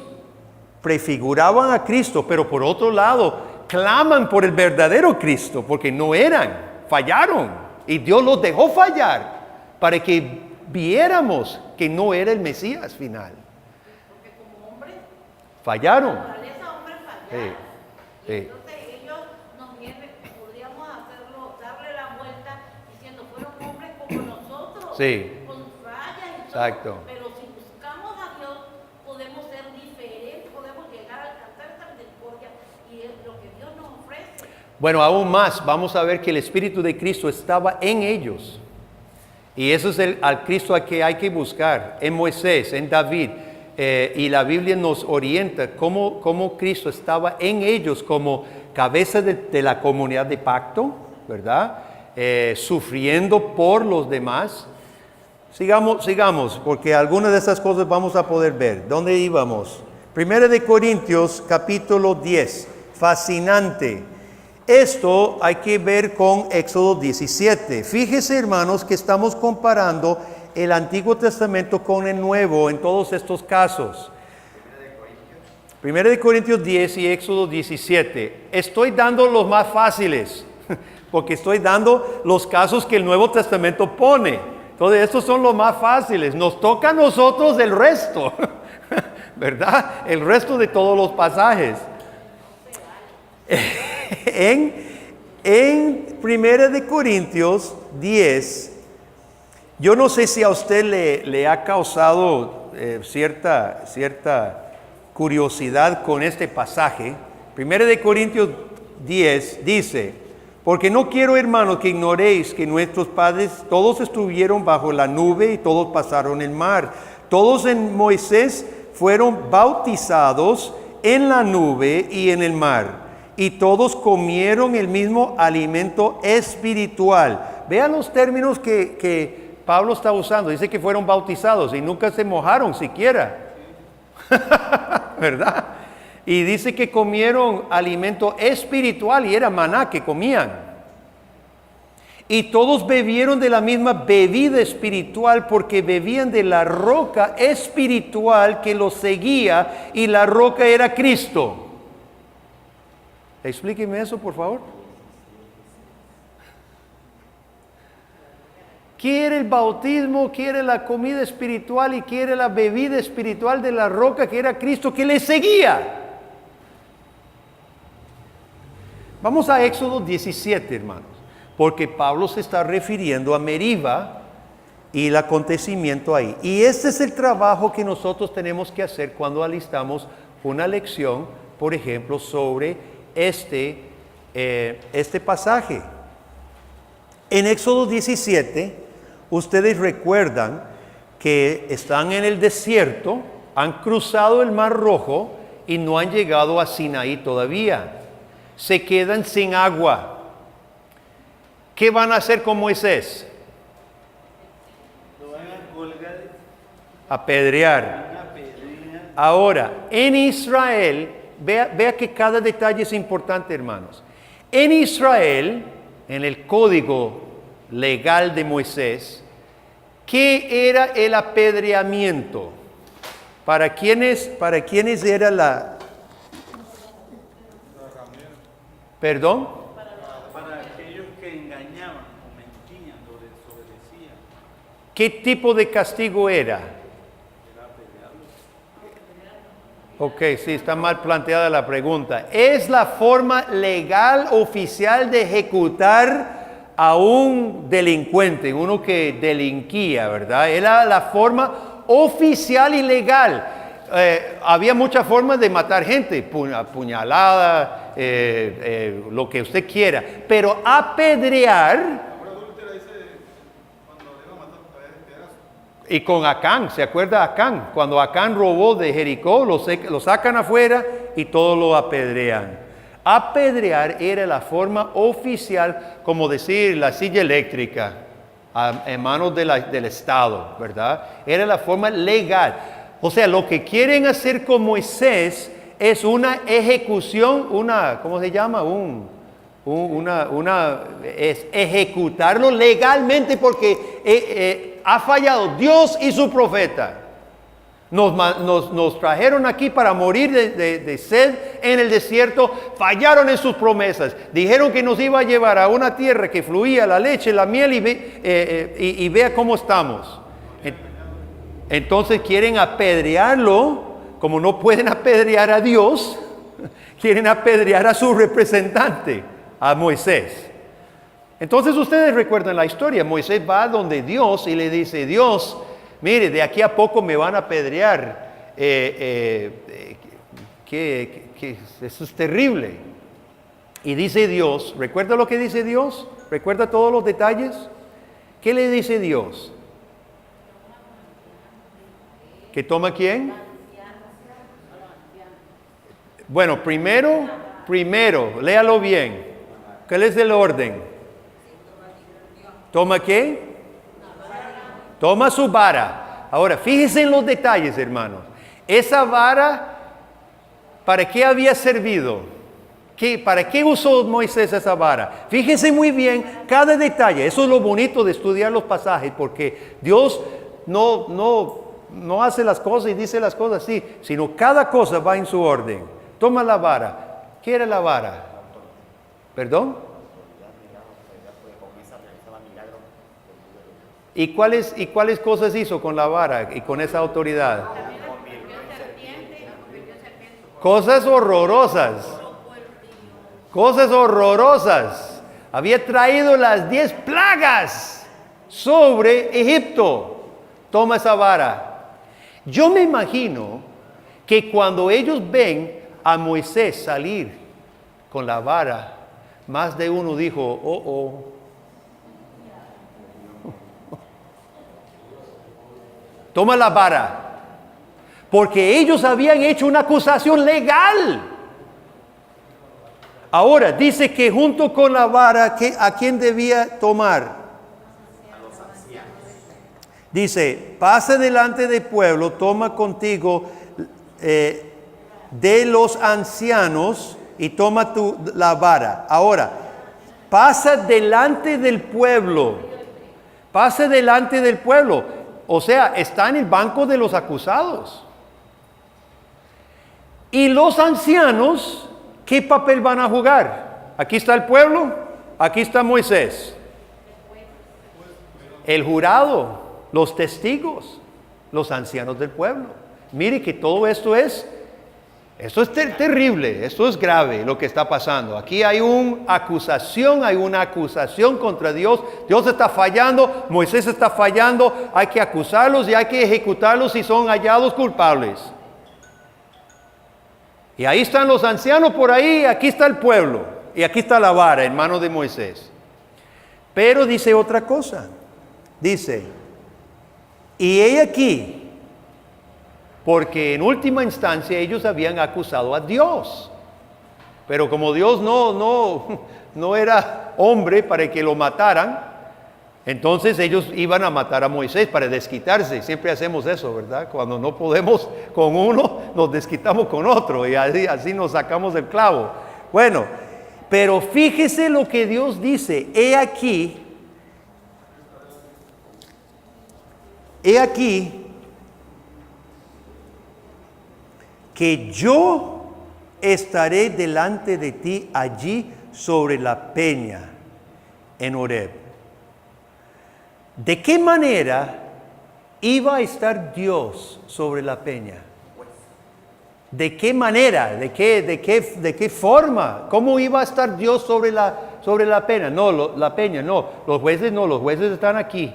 prefiguraban a Cristo, pero por otro lado, claman por el verdadero Cristo, porque no eran, fallaron. Y Dios los dejó fallar para que viéramos que no era el Mesías final. Porque como hombres, fallaron. la naturaleza hombre fallaron. Sí. Entonces ellos podríamos darle la vuelta diciendo, fueron hombres como nosotros, Sí. con fallas y Exacto. todo. Pero si buscamos a Dios, podemos ser diferentes, podemos llegar a alcanzar esa misericordia y es lo que Dios nos ofrece. Bueno, aún más, vamos a ver que el Espíritu de Cristo estaba en ellos. Y eso es al Cristo al que hay que buscar, en Moisés, en David. Y la Biblia nos orienta cómo Cristo estaba en ellos como cabeza de la comunidad de pacto, ¿verdad? Sufriendo por los demás. Sigamos, porque algunas de esas cosas vamos a poder ver. ¿Dónde íbamos? 1 de Corintios, capítulo 10. Fascinante. Esto hay que ver con Éxodo 17. Fíjese, hermanos, que estamos comparando el Antiguo Testamento con el Nuevo en todos estos casos. 1 de Corintios 10 y Éxodo 17. Estoy dando los más fáciles, porque estoy dando los casos que el Nuevo Testamento pone. Entonces, estos son los más fáciles. Nos toca a nosotros el resto, ¿verdad? El resto de todos los pasajes. En 1 de Corintios 10, yo no sé si a usted le ha causado cierta curiosidad con este pasaje. 1 de Corintios 10 dice, porque no quiero, hermanos, que ignoréis que nuestros padres todos estuvieron bajo la nube y todos pasaron el mar. Todos en Moisés fueron bautizados en la nube y en el mar. y todos comieron el mismo alimento espiritual. Vean los términos que Pablo está usando. Dice que fueron bautizados y nunca se mojaron siquiera. ¿Verdad? Y dice que comieron alimento espiritual y era maná que comían. Y todos bebieron de la misma bebida espiritual porque bebían de la roca espiritual que los seguía, y la roca era Cristo. Explíqueme eso, por favor. Quiere el bautismo, quiere la comida espiritual y quiere la bebida espiritual de la roca que era Cristo, que le seguía. Vamos a Éxodo 17, hermanos, porque Pablo se está refiriendo a Meriba y el acontecimiento ahí. Y este es el trabajo que nosotros tenemos que hacer cuando alistamos una lección, por ejemplo, sobre este pasaje. En Éxodo 17, ustedes recuerdan que están en el desierto, han cruzado el Mar Rojo y no han llegado a Sinaí todavía. Se quedan sin agua. ¿Qué van a hacer con Moisés? Lo van a colgar. Apedrear. Ahora, en Israel, vea que cada detalle es importante, hermanos. En Israel, en el código legal de Moisés, ¿qué era el apedreamiento? ¿Para quiénes era la... ¿Perdón? Para aquellos que engañaban o mentían o desobedecían. ¿Qué tipo de castigo era? Ok, sí, está mal planteada la pregunta. Es la forma legal oficial de ejecutar a un delincuente, uno que delinquía, ¿verdad? Era la forma oficial y legal. Había muchas formas de matar gente, puñalada, lo que usted quiera, pero apedrear. Y con Acán, ¿se acuerda Acán? Cuando Acán robó de Jericó, lo sacan afuera y todos lo apedrean. Apedrear era la forma oficial, como decir la silla eléctrica, en manos del Estado, ¿verdad? Era la forma legal. O sea, lo que quieren hacer con Moisés es una ejecución, ¿cómo se llama? Es ejecutarlo legalmente porque ha fallado Dios y su profeta. Nos trajeron aquí para morir de sed en el desierto, fallaron en sus promesas, dijeron que nos iba a llevar a una tierra que fluía la leche, la miel y vea cómo estamos. Entonces quieren apedrearlo, como no pueden apedrear a Dios, quieren apedrear a su representante, a Moisés. Entonces ustedes recuerdan la historia, Moisés va donde Dios y le dice, Dios, mire, de aquí a poco me van a apedrear, eso es terrible. Y dice Dios, ¿recuerda lo que dice Dios? ¿Recuerda todos los detalles? ¿Qué le dice Dios? ¿Que toma quién? Bueno, primero, léalo bien. ¿Cuál es el orden? ¿Toma qué? Toma su vara. Ahora, fíjense en los detalles, hermanos. Esa vara, ¿para qué había servido? ¿Para qué usó Moisés esa vara? Fíjense muy bien cada detalle. Eso es lo bonito de estudiar los pasajes, porque Dios no hace las cosas y dice las cosas así, sino cada cosa va en su orden. Toma la vara. ¿Qué era la vara? ¿Perdón? ¿Y cuáles cosas hizo con la vara y con esa autoridad? Cosas horrorosas. Cosas horrorosas. Había traído las 10 plagas sobre Egipto. Toma esa vara. Yo me imagino que cuando ellos ven a Moisés salir con la vara, más de uno dijo, toma la vara, porque ellos habían hecho una acusación legal. Ahora, dice que junto con la vara, ¿a quién debía tomar? Dice, pasa delante del pueblo, toma contigo de los ancianos y toma la vara. Ahora, pasa delante del pueblo. Pasa delante del pueblo. O sea, está en el banco de los acusados. Y los ancianos, ¿qué papel van a jugar? Aquí está el pueblo, aquí está Moisés. El jurado, los testigos, los ancianos del pueblo. Mire que todo esto es terrible, esto es grave lo que está pasando. Aquí hay una acusación contra Dios. Dios está fallando, Moisés está fallando, hay que acusarlos y hay que ejecutarlos si son hallados culpables. Y ahí están los ancianos por ahí, aquí está el pueblo y aquí está la vara en manos de Moisés. Pero dice otra cosa, dice, y he aquí, porque en última instancia ellos habían acusado a Dios. Pero como Dios no era hombre para que lo mataran, entonces ellos iban a matar a Moisés para desquitarse. Siempre hacemos eso, ¿verdad? Cuando no podemos con uno, nos desquitamos con otro y así nos sacamos el clavo. Bueno, pero fíjese lo que Dios dice. He aquí que yo estaré delante de ti allí sobre la peña en Horeb. ¿De qué manera iba a estar Dios sobre la peña? ¿De qué manera? ¿De qué forma? ¿Cómo iba a estar Dios sobre la peña? No, la peña, no. Los jueces están aquí.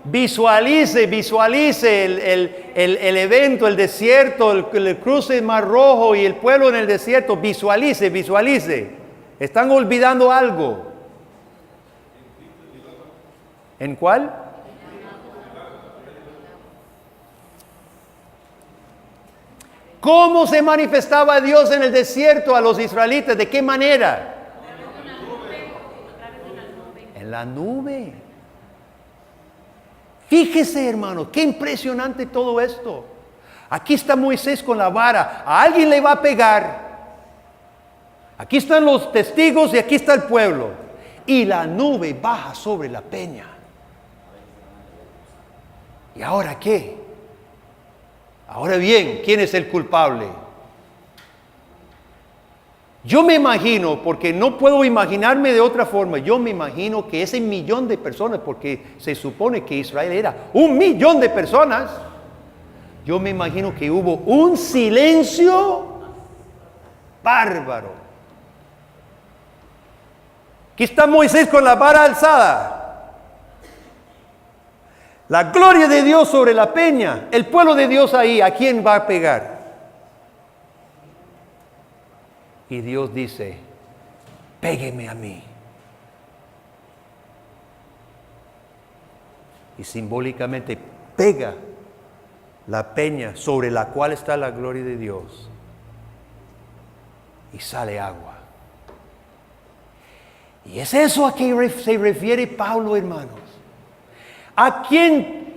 Visualice el evento, el desierto, el cruce del Mar Rojo y el pueblo en el desierto. Visualice. Están olvidando algo. ¿En cuál? ¿Cómo se manifestaba Dios en el desierto a los israelitas? ¿De qué manera? En la nube. Fíjese, hermano, qué impresionante todo esto. Aquí está Moisés con la vara. A alguien le va a pegar. Aquí están los testigos y aquí está el pueblo. Y la nube baja sobre la peña. ¿Y ahora qué? Ahora bien, ¿quién es el culpable? Yo me imagino, porque no puedo imaginarme de otra forma, yo me imagino que ese 1,000,000 de personas, porque se supone que Israel era 1,000,000 de personas, yo me imagino que hubo un silencio bárbaro. Aquí está Moisés con la vara alzada. La gloria de Dios sobre la peña, el pueblo de Dios ahí, ¿a quién va a pegar? Y Dios dice, pégueme a mí. Y simbólicamente pega la peña sobre la cual está la gloria de Dios. Y sale agua. Y es eso a que se refiere Pablo, hermanos. ¿A quién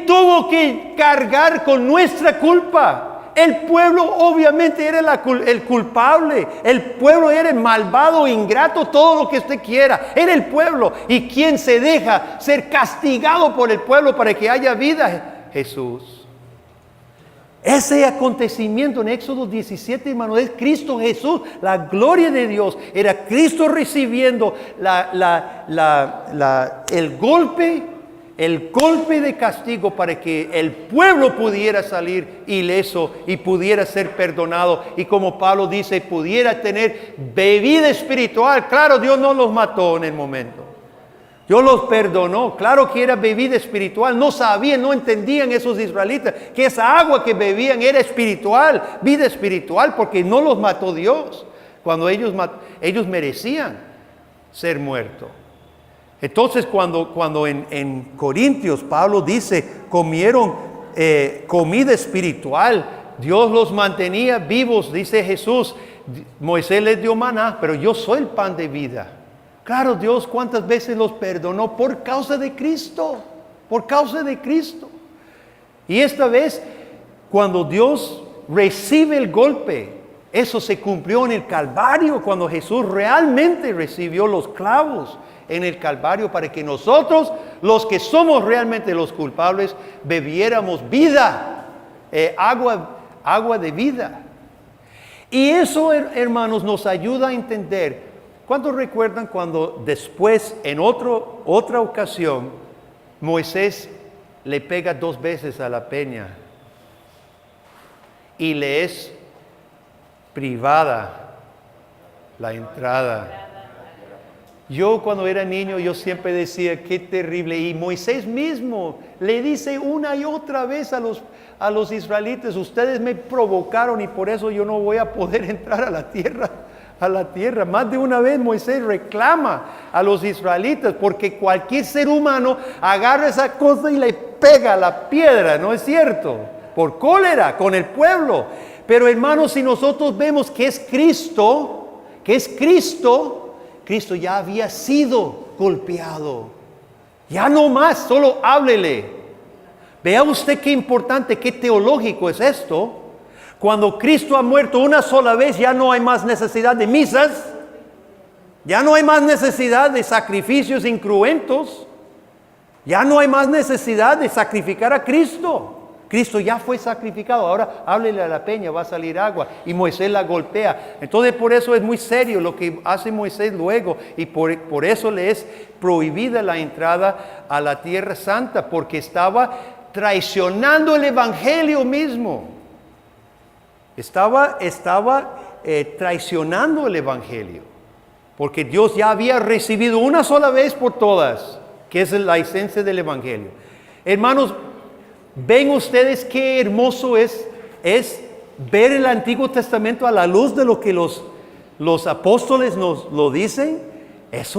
tuvo que cargar con nuestra culpa? El pueblo obviamente era el culpable. El pueblo era el malvado, ingrato, todo lo que usted quiera. Era el pueblo. ¿Y quién se deja ser castigado por el pueblo para que haya vida? Jesús. Ese acontecimiento en Éxodo 17, hermano, es Cristo Jesús, la gloria de Dios. Era Cristo recibiendo el golpe de castigo para que el pueblo pudiera salir ileso y pudiera ser perdonado. Y como Pablo dice, pudiera tener bebida espiritual. Claro, Dios no los mató en el momento. Dios los perdonó. Claro que era bebida espiritual. No sabían, no entendían esos israelitas que esa agua que bebían era espiritual, vida espiritual, porque no los mató Dios cuando ellos merecían ser muertos. Entonces cuando en Corintios Pablo dice, comieron comida espiritual, Dios los mantenía vivos, dice Jesús, Moisés les dio maná, pero yo soy el pan de vida. Claro, Dios cuántas veces los perdonó por causa de Cristo, por causa de Cristo. Y esta vez, cuando Dios recibe el golpe, eso se cumplió en el Calvario, cuando Jesús realmente recibió los clavos en el Calvario para que nosotros, los que somos realmente los culpables, bebiéramos vida, agua de vida. Y eso, hermanos, nos ayuda a entender. ¿Cuántos recuerdan cuando después, en otra ocasión, Moisés le pega 2 veces a la peña y le es privada la entrada? Yo cuando era niño, yo siempre decía, qué terrible. Y Moisés mismo le dice una y otra vez a los israelitas, ustedes me provocaron y por eso yo no voy a poder entrar a la tierra. Más de una vez Moisés reclama a los israelitas porque cualquier ser humano agarra esa cosa y le pega la piedra, ¿no es cierto? Por cólera con el pueblo. Pero hermanos, si nosotros vemos que es Cristo, Cristo ya había sido golpeado. Ya no más, solo háblele. Vea usted qué importante, qué teológico es esto. Cuando Cristo ha muerto una sola vez, ya no hay más necesidad de misas. Ya no hay más necesidad de sacrificios incruentos. Ya no hay más necesidad de sacrificar a Cristo. Cristo ya fue sacrificado. Ahora háblele a la peña, va a salir agua. Y Moisés la golpea. Entonces por eso es muy serio lo que hace Moisés luego. Y por eso le es prohibida la entrada a la tierra santa. Porque estaba traicionando el evangelio mismo. Estaba traicionando el evangelio. Porque Dios ya había recibido una sola vez por todas, que es la esencia del evangelio. Hermanos, ¿ven ustedes qué hermoso es ver el Antiguo Testamento a la luz de lo que los apóstoles nos lo dicen? Ese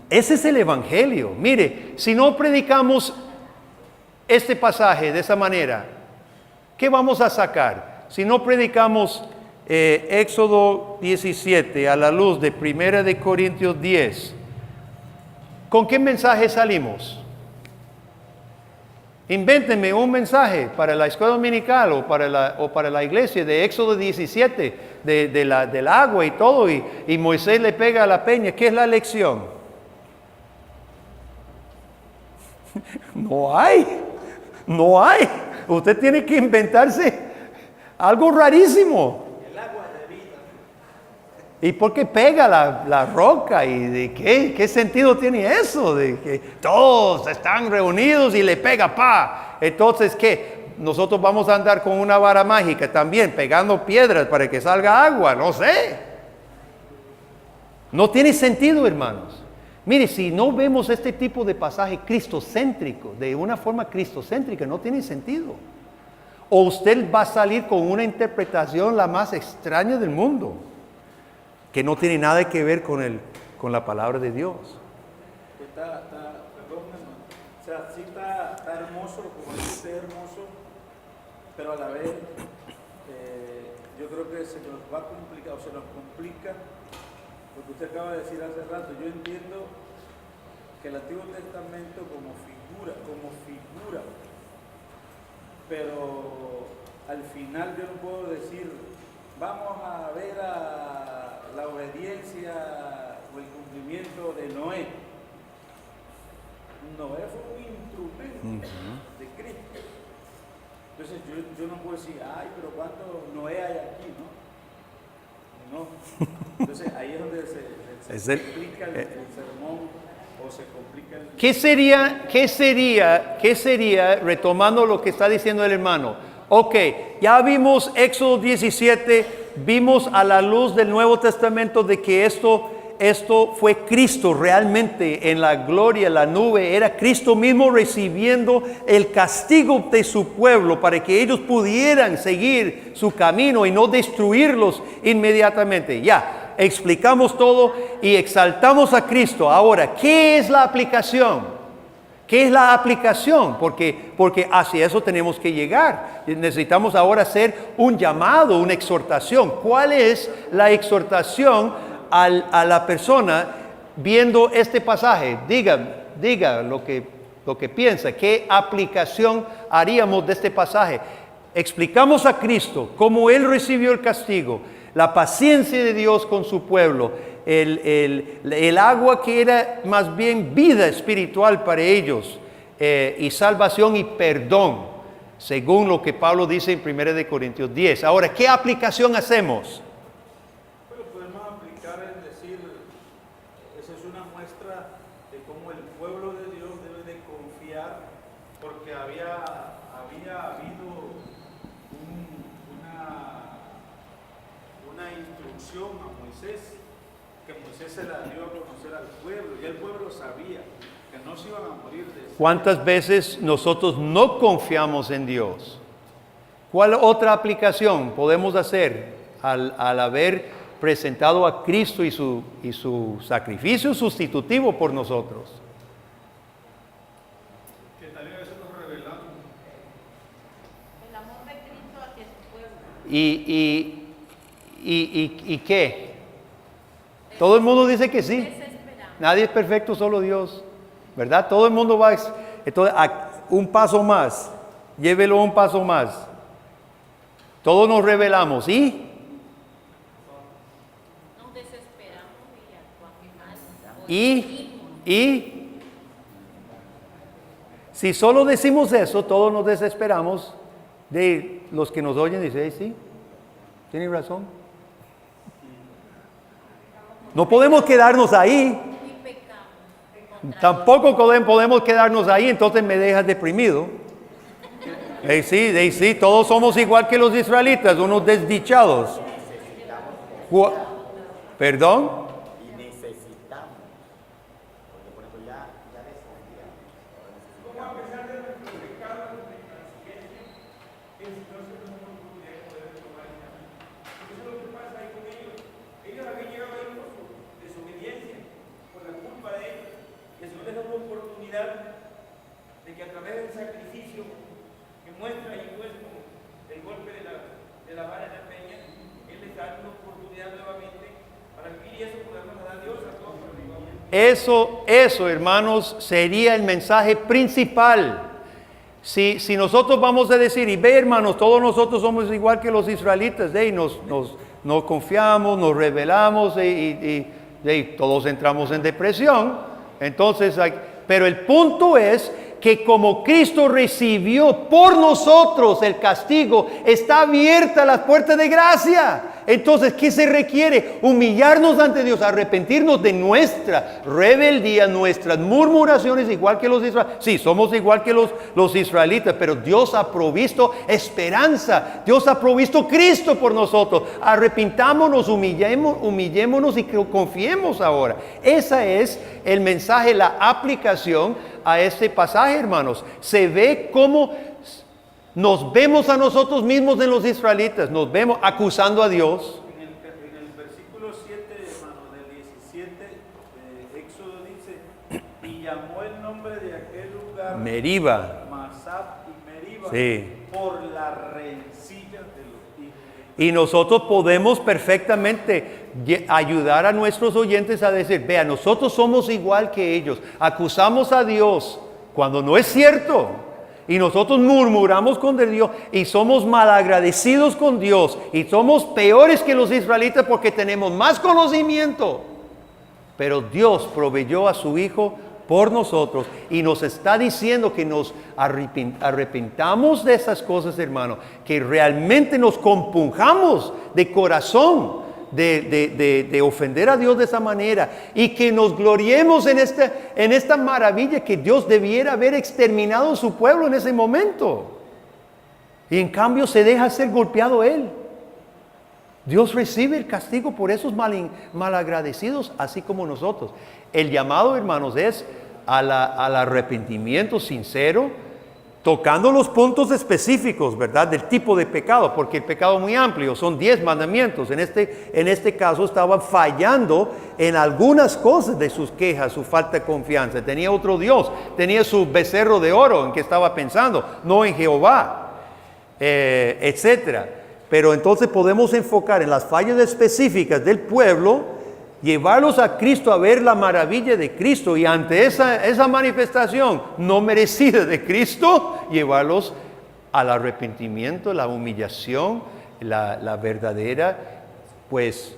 es el Evangelio. Mire, si no predicamos este pasaje de esa manera, ¿qué vamos a sacar? Si no predicamos Éxodo 17 a la luz de 1 Corintios 10, ¿con qué mensaje salimos? Invéntenme un mensaje para la escuela dominical o para la iglesia de Éxodo 17, del agua y todo, y Moisés le pega a la peña. ¿Qué es la lección? No hay. Usted tiene que inventarse algo rarísimo. El agua de vida. ¿Y por qué pega la roca? ¿Y de qué sentido tiene eso? De que todos están reunidos y le pega, ¡pa! Entonces, ¿qué? Nosotros vamos a andar con una vara mágica también, pegando piedras para que salga agua, no sé. No tiene sentido, hermanos. Mire, si no vemos este tipo de pasaje cristocéntrico, de una forma cristocéntrica, no tiene sentido. O usted va a salir con una interpretación la más extraña del mundo, que no tiene nada que ver con la palabra de Dios. Perdón, hermano. O sea, sí está hermoso, como dice, hermoso, pero a la vez yo creo que se nos va a complicar, o se nos complica, lo que usted acaba de decir hace rato. Yo entiendo que el Antiguo Testamento como figura, pero al final yo no puedo decir, vamos a ver a la obediencia o el cumplimiento de Noé. Noé fue un instrumento de Cristo. Entonces yo no puedo decir, ay, pero ¿cuánto Noé hay aquí? No. Entonces ahí es donde se complica el sermón, o se complica el... ¿Qué sería, retomando lo que está diciendo el hermano? Ok, ya vimos Éxodo 17, vimos a la luz del Nuevo Testamento de que esto fue Cristo realmente en la gloria, la nube, era Cristo mismo recibiendo el castigo de su pueblo para que ellos pudieran seguir su camino y no destruirlos inmediatamente. Ya, explicamos todo y exaltamos a Cristo. Ahora, ¿qué es la aplicación? ¿Qué es la aplicación? Porque hacia eso tenemos que llegar. Necesitamos ahora hacer un llamado, una exhortación. ¿Cuál es la exhortación a la persona viendo este pasaje? Diga lo que piensa. ¿Qué aplicación haríamos de este pasaje? Explicamos a Cristo cómo Él recibió el castigo, la paciencia de Dios con su pueblo, el agua que era más bien vida espiritual para ellos, y salvación y perdón, según lo que Pablo dice en 1 Corintios 10. Ahora, ¿qué aplicación hacemos? Pero podemos aplicar es decir, esa es una muestra de cómo el pueblo de Dios debe de confiar, porque había habido una instrucción a Moisés, que Moisés se la dio a conocer al pueblo, y el pueblo sabía que no se iban a morir de eso. ¿Cuántas veces nosotros no confiamos en Dios? ¿Cuál otra aplicación podemos hacer al haber presentado a Cristo y su sacrificio sustitutivo por nosotros? Que tal vez nos revelamos. El amor de Cristo hacia su pueblo. ¿Y qué? Todo el mundo dice que sí. Desesperado. Nadie es perfecto, solo Dios. ¿Verdad? Todo el mundo va. Entonces, un paso más. Llévelo un paso más. Todos nos revelamos. ¿Y? Nos desesperamos y actuamos mal. ¿Y? Si solo decimos eso, todos nos desesperamos. De los que nos oyen, dicen, sí, tienen razón. No podemos quedarnos ahí. Y pecamos. Tampoco podemos quedarnos ahí, entonces me dejas deprimido. Sí, todos somos igual que los israelitas, unos desdichados. ¿Perdón? Y necesitamos, porque por ejemplo ya desconfiamos. Como a pesar de nuestros pecados, nuestra intransigencia, el Señor se nos da una oportunidad de poder retomar el camino. Eso es lo que pasa ahí con ellos. Ellos habían llegado ahí por su desobediencia, por la culpa de ellos. Y el Señor les da una oportunidad de que a través del sacrificio que muestra y pues con el golpe de la vara en la peña, Él les da una oportunidad nuevamente para vivir, y eso podemos dar a Dios a todos por igual. Eso, hermanos, sería el mensaje principal. Si nosotros vamos a decir, y ve, hermanos, todos nosotros somos igual que los israelitas, y nos confiamos, nos rebelamos, y todos entramos en depresión. Entonces, pero el punto es que como Cristo recibió por nosotros el castigo, está abierta la puerta de gracia. Entonces, ¿qué se requiere? Humillarnos ante Dios, arrepentirnos de nuestra rebeldía, nuestras murmuraciones, igual que los israelitas. Sí, somos igual que los israelitas, pero Dios ha provisto esperanza. Dios ha provisto Cristo por nosotros. Arrepintámonos, humillémonos y confiemos ahora. Ese es el mensaje, la aplicación a este pasaje, hermanos. Se ve cómo nos vemos a nosotros mismos en los israelitas, nos vemos acusando a Dios. En el versículo 7, hermano, del 17 de Éxodo dice, y llamó el nombre de aquel lugar Meriba. Masab y Meriba, Sí. por la rencilla de los hijos. Y nosotros podemos perfectamente ayudar a nuestros oyentes a decir, vea, nosotros somos igual que ellos, acusamos a Dios cuando no es cierto. Y nosotros murmuramos contra Dios y somos malagradecidos con Dios y somos peores que los israelitas porque tenemos más conocimiento. Pero Dios proveyó a su Hijo por nosotros y nos está diciendo que nos arrepintamos de esas cosas, hermano, que realmente nos compunjamos de corazón de ofender a Dios de esa manera y que nos gloriemos en esta maravilla que Dios debiera haber exterminado a su pueblo en ese momento. Y en cambio se deja ser golpeado Él. Dios recibe el castigo por esos malagradecidos, así como nosotros. El llamado, hermanos, es al arrepentimiento sincero, tocando los puntos específicos, ¿verdad? Del tipo de pecado, porque el pecado es muy amplio, son 10 mandamientos. En este caso estaba fallando en algunas cosas de sus quejas, su falta de confianza. Tenía otro Dios, tenía su becerro de oro en que estaba pensando, no en Jehová, etcétera. Pero entonces podemos enfocar en las fallas específicas del pueblo, llevarlos a Cristo a ver la maravilla de Cristo y ante esa manifestación no merecida de Cristo, llevarlos al arrepentimiento, la humillación, la verdadera, pues,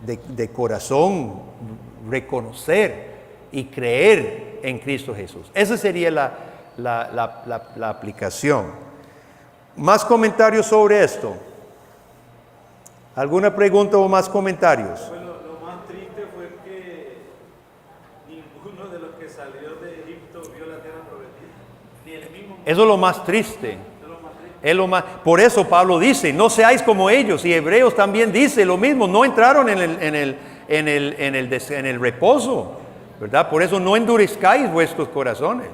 de corazón, reconocer y creer en Cristo Jesús. Esa sería la aplicación. Más comentarios sobre esto. ¿Alguna pregunta o más comentarios? Bueno, lo más triste fue que ninguno de los que salió de Egipto vio la tierra prometida, ni el mismo. Eso es lo más triste. Es lo más triste. Es lo más, por eso Pablo dice, no seáis como ellos, y Hebreos también dice lo mismo, no entraron en el reposo, ¿verdad? Por eso no endurezcáis vuestros corazones.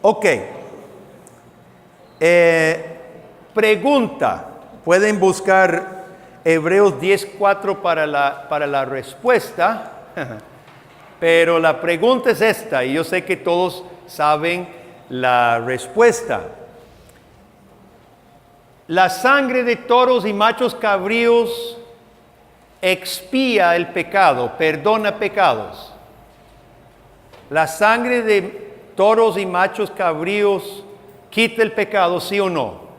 Ok. Pregunta. Pueden buscar Hebreos 10:4 para la respuesta. Pero la pregunta es esta, y yo sé que todos saben la respuesta. La sangre de toros y machos cabríos expía el pecado, perdona pecados. La sangre de toros y machos cabríos quita el pecado, ¿sí o no?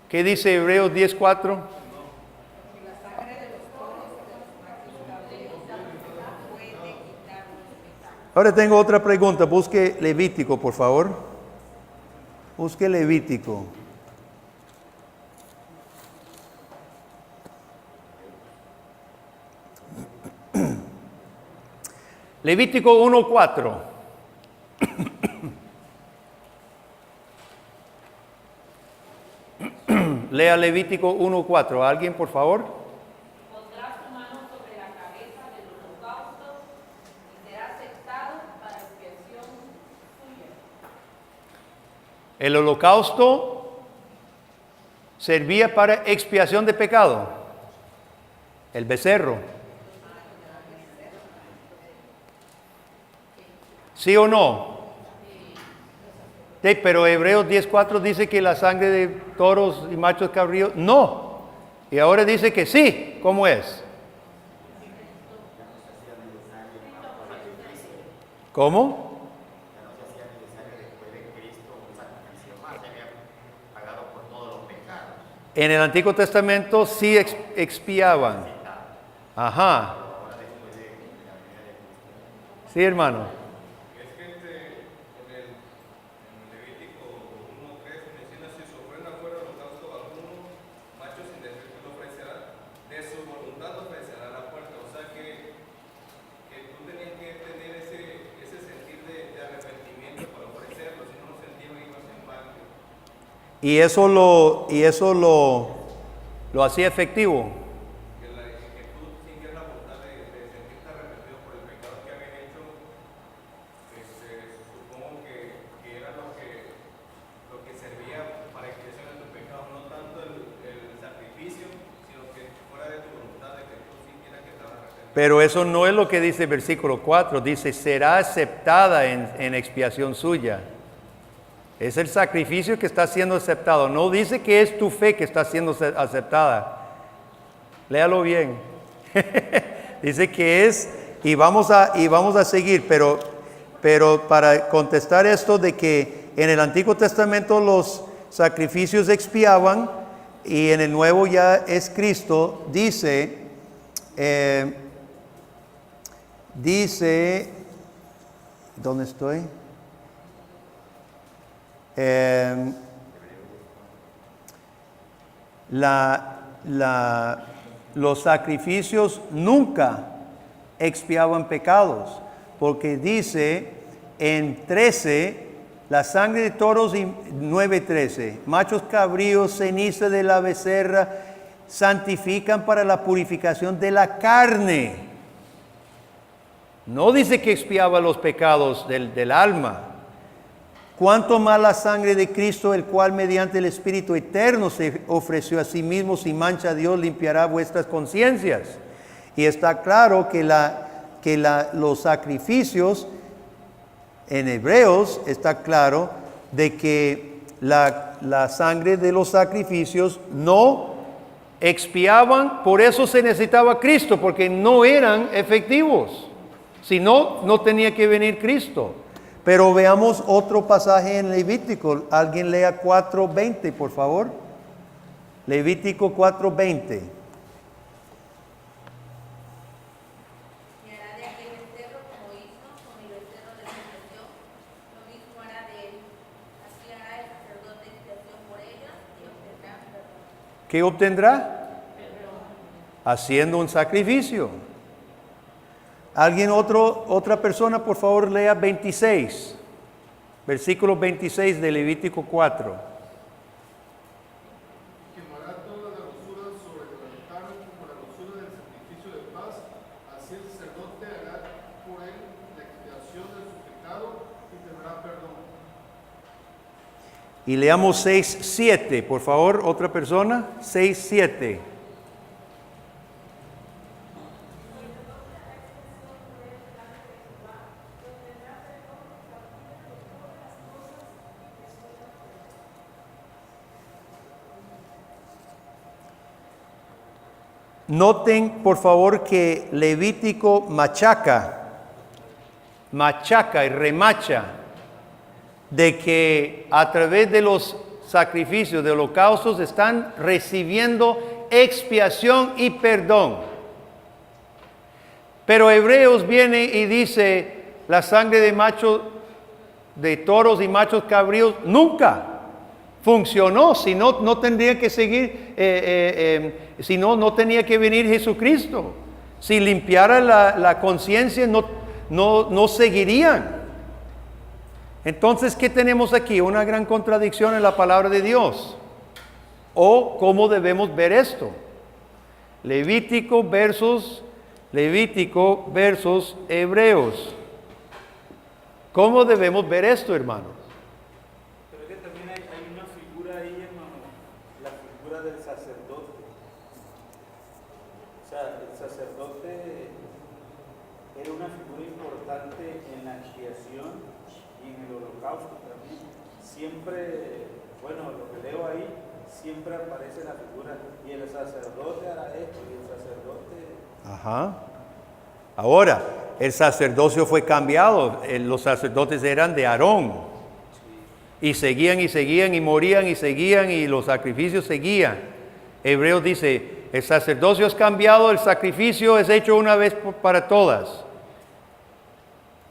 ¿Qué dice Hebreos 10:4? Ahora tengo otra pregunta. Busque Levítico, por favor. Busque Levítico. Levítico 1:4. Lea Levítico 1:4. ¿Alguien, por favor? Pondrá su mano sobre la cabeza del holocausto y será aceptado para expiación suya. El holocausto servía para expiación de pecado. El becerro. ¿Sí o no? Sí, pero Hebreos 10:4 dice que la sangre de toros y machos cabríos, no. Y ahora dice que sí. ¿Cómo es? ¿Cómo? En el Antiguo Testamento sí expiaban. Ajá. Sí, hermano. Y eso lo hacía efectivo. Que tú sintieras la voluntad de sentirte arrepentido por el pecado que habían hecho, supongo que era lo que servía para expiación de tu pecado, no tanto el sacrificio, sino que fuera de tu voluntad, de que tú sintieras que estabas arrepentido. Pero eso no es lo que dice el versículo 4, dice será aceptada en expiación suya. Es el sacrificio que está siendo aceptado. No dice que es tu fe que está siendo aceptada. Léalo bien. Dice que es, y vamos a seguir, pero para contestar esto de que en el Antiguo Testamento los sacrificios expiaban y en el Nuevo ya es Cristo, dice, ¿dónde estoy? Los sacrificios nunca expiaban pecados, porque dice en 13, La sangre de toros y 9:13. Machos cabríos, ceniza de la becerra, santifican para la purificación de la carne. No dice que expiaba los pecados del alma. Cuanto más la sangre de Cristo, el cual mediante el Espíritu eterno se ofreció a sí mismo sin mancha a Dios, limpiará vuestras conciencias. Y está claro que los sacrificios, en Hebreos está claro de que la sangre de los sacrificios no expiaban, por eso se necesitaba Cristo, porque no eran efectivos. Si no, no tenía que venir Cristo. Pero veamos otro pasaje en Levítico. Alguien lea 4:20, por favor. Levítico 4:20. Y hará de aquel becerro como hizo con el becerro de la expiación, lo mismo hará de él. Así hará el sacerdote expiación por ellos y obtendrá perdón. ¿Qué obtendrá? Haciendo un sacrificio. Otra persona, por favor, lea 26, versículo 26 de Levítico 4. Quemará toda la grosura sobre el altar como la grosura del sacrificio de paz, así el sacerdote hará por él la expiación de su pecado y tendrá perdón. Y leamos 6:7, por favor, otra persona, 6:7. Noten, por favor, que Levítico machaca y remacha de que a través de los sacrificios, de holocaustos, están recibiendo expiación y perdón. Pero Hebreos viene y dice, la sangre de toros y machos cabríos nunca funcionó, si no, no tendría que seguir, si no, no tenía que venir Jesucristo. Si limpiara la conciencia, no seguirían. Entonces, ¿qué tenemos aquí? Una gran contradicción en la palabra de Dios. ¿O cómo debemos ver esto? Levítico versus Hebreos. ¿Cómo debemos ver esto, hermanos? Pero es que también hay una figura ahí, hermano, la figura del sacerdote. O sea, el sacerdote era una figura importante en la expiación y en el holocausto también. Siempre, bueno, lo que leo ahí, siempre aparece la figura, y el sacerdote hará esto, y el sacerdote... Ajá. Ahora, el sacerdocio fue cambiado. Los sacerdotes eran de Aarón. Y seguían y morían y seguían y los sacrificios seguían. Hebreos dice, el sacerdocio es cambiado, el sacrificio es hecho una vez para todas.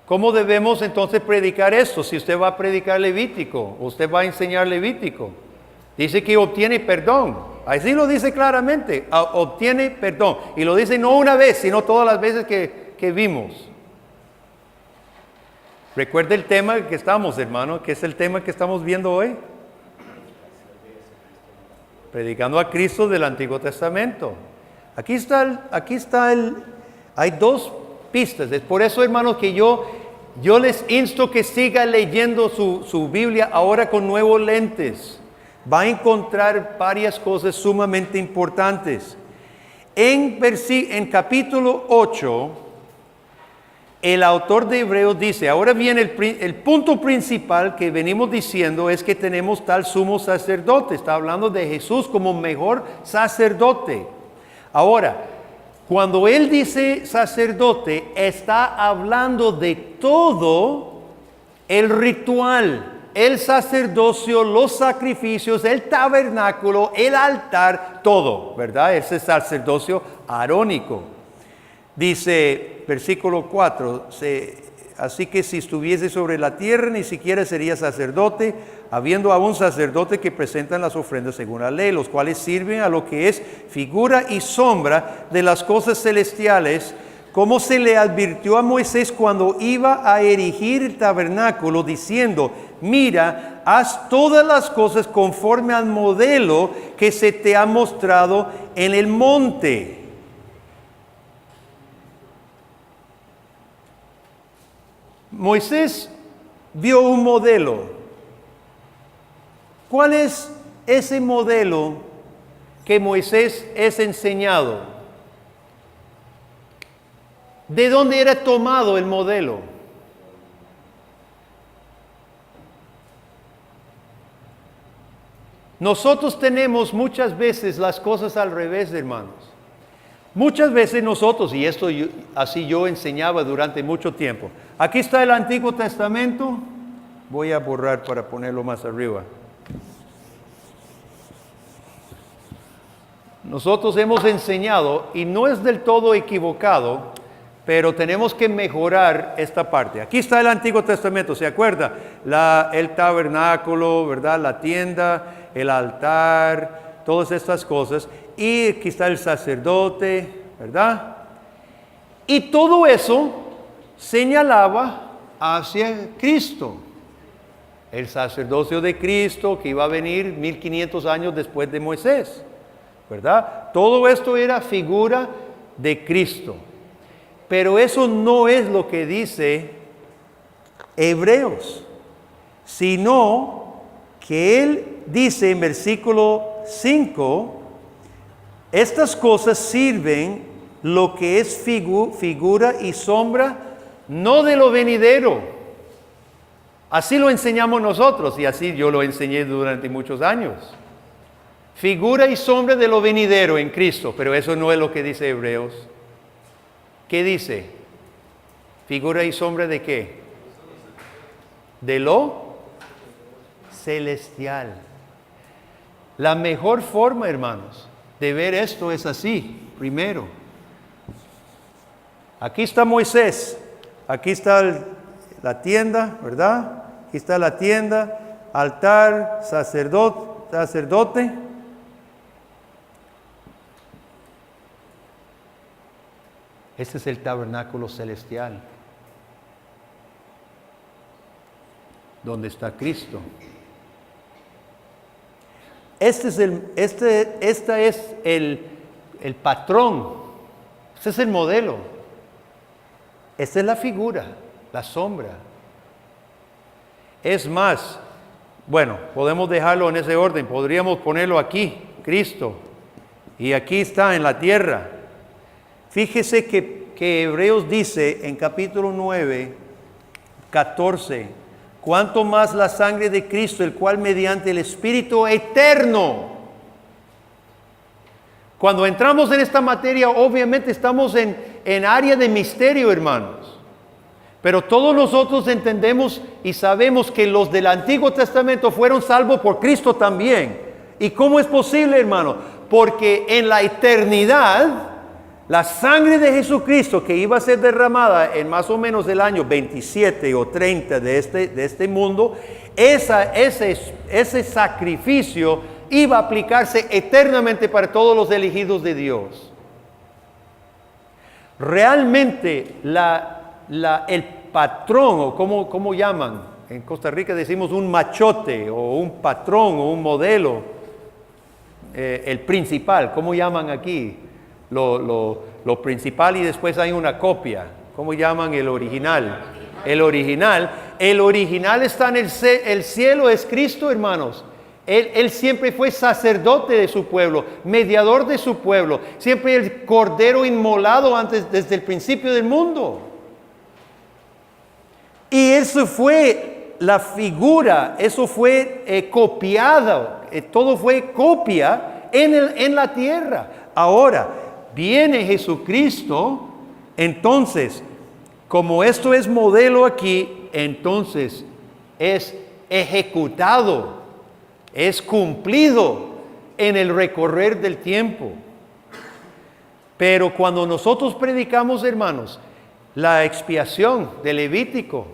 ¿Cómo debemos entonces predicar esto? Si usted va a predicar Levítico, usted va a enseñar Levítico. Dice que obtiene perdón. Así lo dice claramente, obtiene perdón. Y lo dice no una vez, sino todas las veces que vimos. Recuerda el tema que estamos, hermano, que es el tema que estamos viendo hoy. Predicando a Cristo del Antiguo Testamento. Aquí está hay dos pistas. Es por eso, hermanos, que yo les insto que siga leyendo su Biblia ahora con nuevos lentes. Va a encontrar varias cosas sumamente importantes. En capítulo 8, el autor de Hebreos dice, ahora bien, el punto principal que venimos diciendo es que tenemos tal sumo sacerdote. Está hablando de Jesús como mejor sacerdote. Ahora, cuando él dice sacerdote, está hablando de todo el ritual, el sacerdocio, los sacrificios, el tabernáculo, el altar, todo, ¿verdad? Ese sacerdocio arónico. Dice, versículo 4, así que si estuviese sobre la tierra, ni siquiera sería sacerdote, habiendo aún sacerdotes que presentan las ofrendas según la ley, los cuales sirven a lo que es figura y sombra de las cosas celestiales, como se le advirtió a Moisés cuando iba a erigir el tabernáculo, diciendo, mira, haz todas las cosas conforme al modelo que se te ha mostrado en el monte. Moisés vio un modelo. ¿Cuál es ese modelo que Moisés es enseñado? ¿De dónde era tomado el modelo? Nosotros tenemos muchas veces las cosas al revés, hermanos. Muchas veces nosotros, y esto así yo enseñaba durante mucho tiempo. Aquí está el Antiguo Testamento. Voy a borrar para ponerlo más arriba. Nosotros hemos enseñado, y no es del todo equivocado, pero tenemos que mejorar esta parte. Aquí está el Antiguo Testamento, ¿se acuerda? El tabernáculo, ¿verdad? La tienda, el altar, todas estas cosas. Y aquí está el sacerdote, ¿verdad? Y todo eso señalaba hacia Cristo. El sacerdocio de Cristo que iba a venir 1500 años después de Moisés, ¿verdad? Todo esto era figura de Cristo. Pero eso no es lo que dice Hebreos, sino que él dice en versículo 5, estas cosas sirven lo que es figura y sombra, no de lo venidero. Así lo enseñamos nosotros y así yo lo enseñé durante muchos años. Figura y sombra de lo venidero en Cristo, pero eso no es lo que dice Hebreos. ¿Qué dice? ¿Figura y sombra de qué? De lo celestial. La mejor forma, hermanos, de ver esto es así. Primero, aquí está Moisés, aquí está la tienda, ¿verdad? Aquí está la tienda, altar, sacerdote. Este es el tabernáculo celestial, donde está Cristo. Este es el patrón, este es el modelo, esta es la figura, la sombra. Es más, bueno, podemos dejarlo en ese orden, podríamos ponerlo aquí, Cristo, y aquí está en la tierra. Fíjese que Hebreos dice en capítulo 9, 14, cuánto más la sangre de Cristo, el cual mediante el Espíritu eterno. Cuando entramos en esta materia, obviamente estamos en área de misterio, hermanos. Pero todos nosotros entendemos y sabemos que los del Antiguo Testamento fueron salvos por Cristo también. ¿Y cómo es posible, hermano? Porque en la eternidad, la sangre de Jesucristo que iba a ser derramada en más o menos el año 27 o 30 de este mundo, ese sacrificio iba a aplicarse eternamente para todos los elegidos de Dios. Realmente el patrón, o ¿cómo llaman? En Costa Rica decimos un machote o un patrón o un modelo, el principal, ¿cómo llaman aquí? Lo principal y después hay una copia. ¿Cómo llaman el original? El original está en el cielo, es Cristo, hermanos. Él siempre fue sacerdote de su pueblo, mediador de su pueblo, siempre el cordero inmolado desde el principio del mundo. Y eso fue la figura, eso fue copiado, todo fue copia en la tierra. Ahora, viene Jesucristo, entonces, como esto es modelo aquí, entonces es ejecutado, es cumplido en el recorrer del tiempo. Pero cuando nosotros predicamos, hermanos, la expiación de Levítico,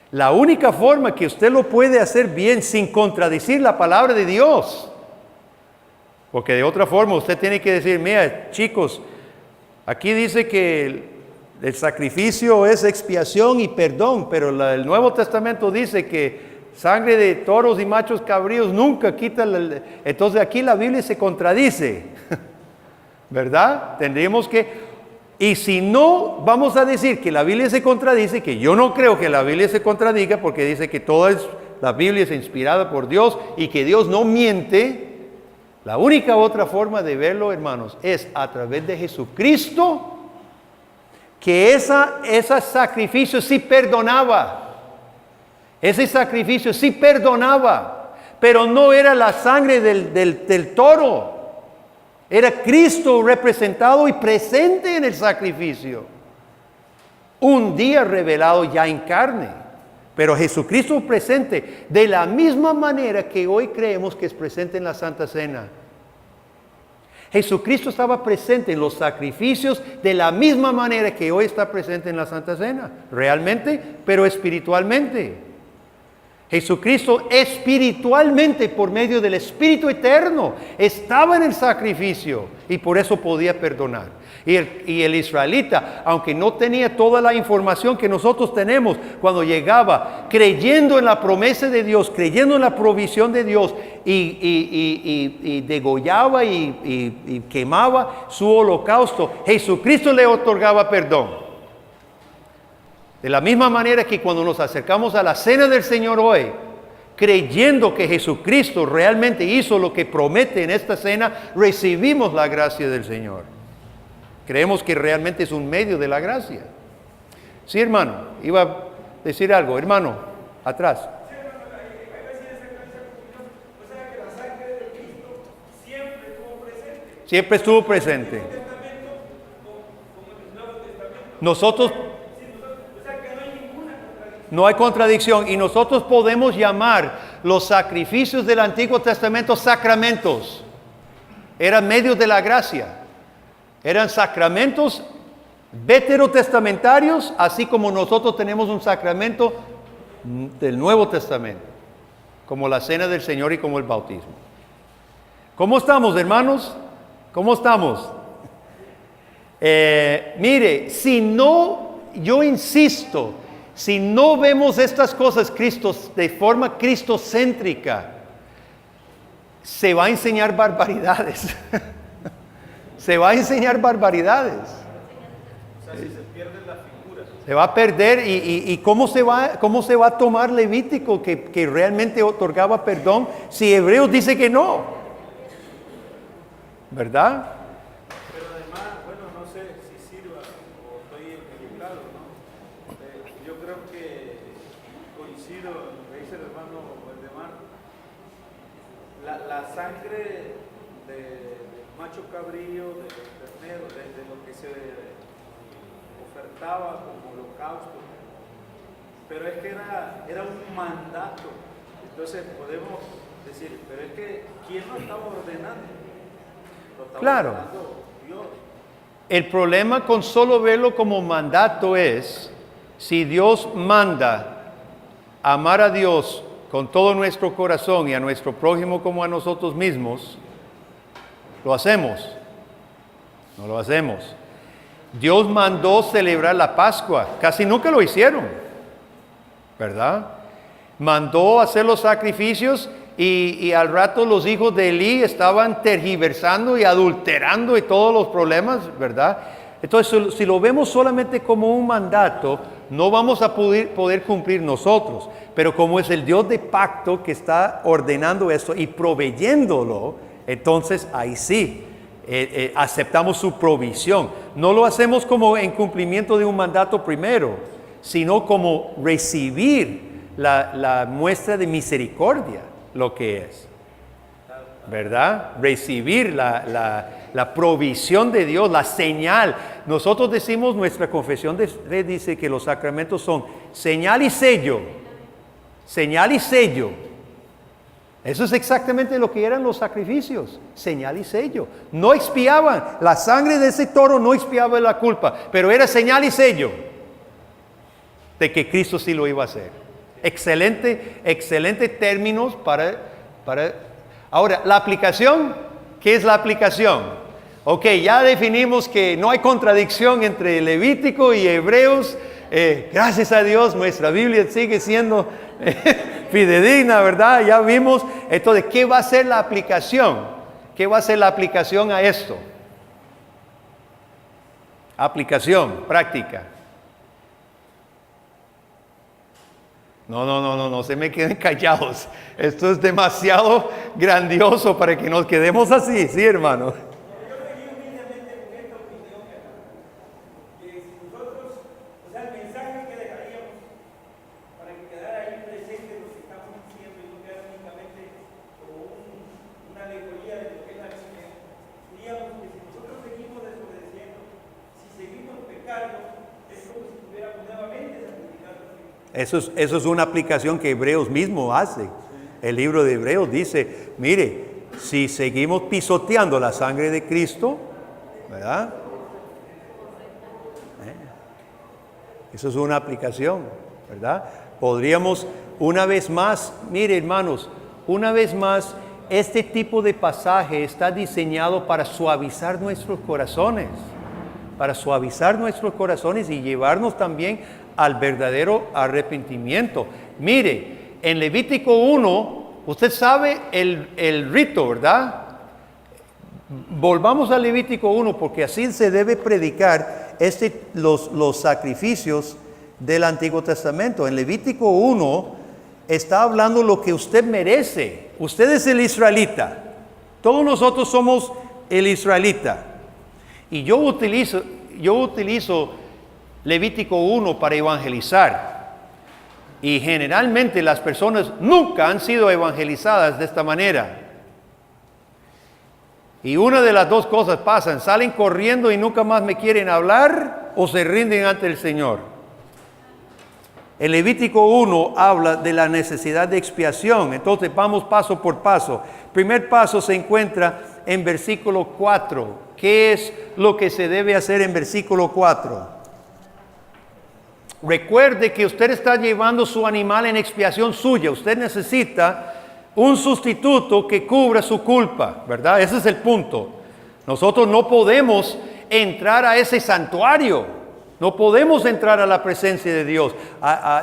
la única forma que usted lo puede hacer bien sin contradecir la palabra de Dios, porque de otra forma usted tiene que decir, mira, chicos, aquí dice que El sacrificio es expiación y perdón, pero el Nuevo Testamento dice que sangre de toros y machos cabríos nunca quita. Entonces aquí la Biblia se contradice, ¿verdad? Tendríamos que... Y si no vamos a decir que la Biblia se contradice, que yo no creo que la Biblia se contradiga, porque dice que la Biblia es inspirada por Dios y que Dios no miente, la única otra forma de verlo, hermanos, es a través de Jesucristo, que ese sacrificio sí perdonaba. Ese sacrificio sí perdonaba, pero no era la sangre del toro. Era Cristo representado y presente en el sacrificio. Un día revelado ya en carne. Pero Jesucristo presente de la misma manera que hoy creemos que es presente en la Santa Cena. Jesucristo estaba presente en los sacrificios de la misma manera que hoy está presente en la Santa Cena. Realmente, pero espiritualmente. Jesucristo espiritualmente, por medio del Espíritu Eterno, estaba en el sacrificio y por eso podía perdonar. Y el israelita, aunque no tenía toda la información que nosotros tenemos, cuando llegaba creyendo en la promesa de Dios, creyendo en la provisión de Dios y degollaba y quemaba su holocausto, Jesucristo le otorgaba perdón. De la misma manera que cuando nos acercamos a la cena del Señor hoy, creyendo que Jesucristo realmente hizo lo que promete en esta cena, recibimos la gracia del Señor. Creemos que realmente es un medio de la gracia. Sí, hermano, iba a decir algo. Hermano, atrás. Siempre estuvo presente. Nosotros... No hay contradicción y nosotros podemos llamar los sacrificios del Antiguo Testamento sacramentos. Eran medios de la gracia. Eran sacramentos veterotestamentarios, así como nosotros tenemos un sacramento del Nuevo Testamento, como la cena del Señor y como el bautismo. ¿Cómo estamos, hermanos? ¿Cómo estamos? Mire, si no, yo insisto, si no vemos estas cosas de forma cristocéntrica, se va a enseñar barbaridades. Se va a enseñar barbaridades. O sea, si se pierde la figura. Se va a perder y cómo se va a tomar Levítico que realmente otorgaba perdón si Hebreos dice que no. ¿Verdad? Pero además, bueno, no sé si sirva o estoy equivocado, ¿no? Yo creo que coincido en lo que dice el hermano Waldemar. La sangre del macho cabrío, del ternero, de lo que se ofertaba como holocausto, pero es que era un mandato. Entonces podemos decir, pero es que ¿quién lo estaba ordenando? Claro. El problema con solo verlo como mandato es, si Dios manda amar a Dios con todo nuestro corazón y a nuestro prójimo como a nosotros mismos, ¿lo hacemos? No lo hacemos. Dios mandó celebrar la Pascua, casi nunca lo hicieron, ¿verdad? Mandó hacer los sacrificios y al rato los hijos de Elí estaban tergiversando y adulterando y todos los problemas, ¿verdad? Entonces, si lo vemos solamente como un mandato, no vamos a poder cumplir nosotros. Pero como es el Dios de pacto que está ordenando esto y proveyéndolo, entonces ahí sí, aceptamos su provisión. No lo hacemos como en cumplimiento de un mandato primero, sino como recibir la muestra de misericordia, lo que es, ¿verdad? Recibir la provisión de Dios, la señal. Nosotros decimos, nuestra confesión de fe dice que los sacramentos son señal y sello. Señal y sello. Eso es exactamente lo que eran los sacrificios, señal y sello. No expiaban, la sangre de ese toro no expiaba la culpa, pero era señal y sello de que Cristo sí lo iba a hacer. Excelente términos para... Ahora, la aplicación, ¿qué es la aplicación? Ok, ya definimos que no hay contradicción entre Levítico y Hebreos. Gracias a Dios, nuestra Biblia sigue siendo fidedigna, ¿verdad? Ya vimos. Entonces, ¿qué va a ser la aplicación? ¿Qué va a ser la aplicación a esto? Aplicación práctica. No se me queden callados. Esto es demasiado grandioso para que nos quedemos así, ¿sí, hermano? Eso es una aplicación que Hebreos mismo hace. El libro de Hebreos dice, mire, si seguimos pisoteando la sangre de Cristo, ¿verdad? Eso es una aplicación, ¿verdad? Podríamos una vez más, mire hermanos, una vez más, este tipo de pasaje está diseñado para suavizar nuestros corazones. Para suavizar nuestros corazones y llevarnos también al verdadero arrepentimiento. Mire, en Levítico 1, usted sabe el rito, ¿verdad? Volvamos a Levítico 1 porque así se debe predicar los sacrificios del Antiguo Testamento. En Levítico 1 está hablando lo que usted merece. Usted es el israelita. Todos nosotros somos el israelita. Y yo utilizo Levítico 1 para evangelizar. Y generalmente las personas nunca han sido evangelizadas de esta manera. Y una de las dos cosas pasan: salen corriendo y nunca más me quieren hablar, o se rinden ante el Señor. El Levítico 1 habla de la necesidad de expiación. Entonces vamos paso por paso. Primer paso se encuentra en versículo 4. ¿Qué es lo que se debe hacer en versículo 4? Recuerde que usted está llevando su animal en expiación suya. Usted necesita un sustituto que cubra su culpa, ¿verdad? Ese es el punto. Nosotros no podemos entrar a ese santuario. No podemos entrar a la presencia de Dios.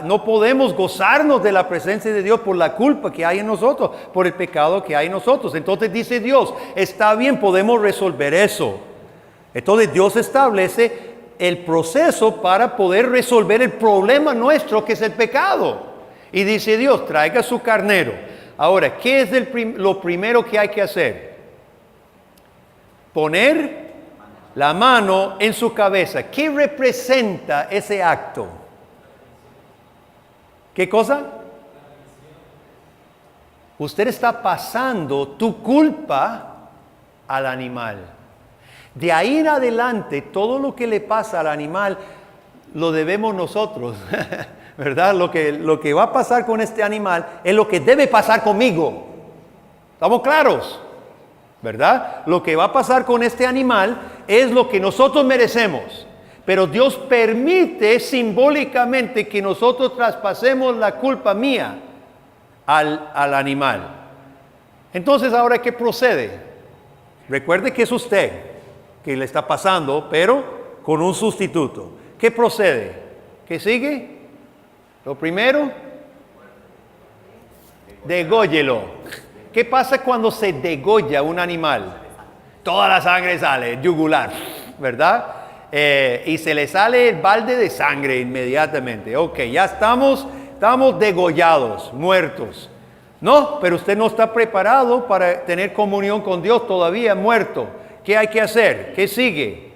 No podemos gozarnos de la presencia de Dios por la culpa que hay en nosotros, por el pecado que hay en nosotros. Entonces dice Dios, está bien, podemos resolver eso. Entonces Dios establece el proceso para poder resolver el problema nuestro, que es el pecado. Y dice Dios, traiga su carnero. Ahora, ¿qué es lo primero que hay que hacer? Poner la mano en su cabeza. ¿Qué representa ese acto? ¿Qué cosa? Usted está pasando tu culpa al animal. De ahí en adelante, todo lo que le pasa al animal lo debemos nosotros, ¿verdad? Lo que va a pasar con este animal es lo que debe pasar conmigo. ¿Estamos claros? ¿Verdad? Lo que va a pasar con este animal es lo que nosotros merecemos. Pero Dios permite simbólicamente que nosotros traspasemos la culpa mía al animal. Entonces, ¿ahora qué procede? Recuerde que es usted que le está pasando, pero con un sustituto. ¿Qué procede? ¿Qué sigue? Lo primero, dególlelo. ¿Qué pasa cuando se degolla un animal? Toda la sangre sale, yugular, ¿verdad? Y se le sale el balde de sangre inmediatamente. Ok, ya estamos degollados, muertos. No, pero usted no está preparado para tener comunión con Dios todavía, muerto. ¿Qué hay que hacer? ¿Qué sigue?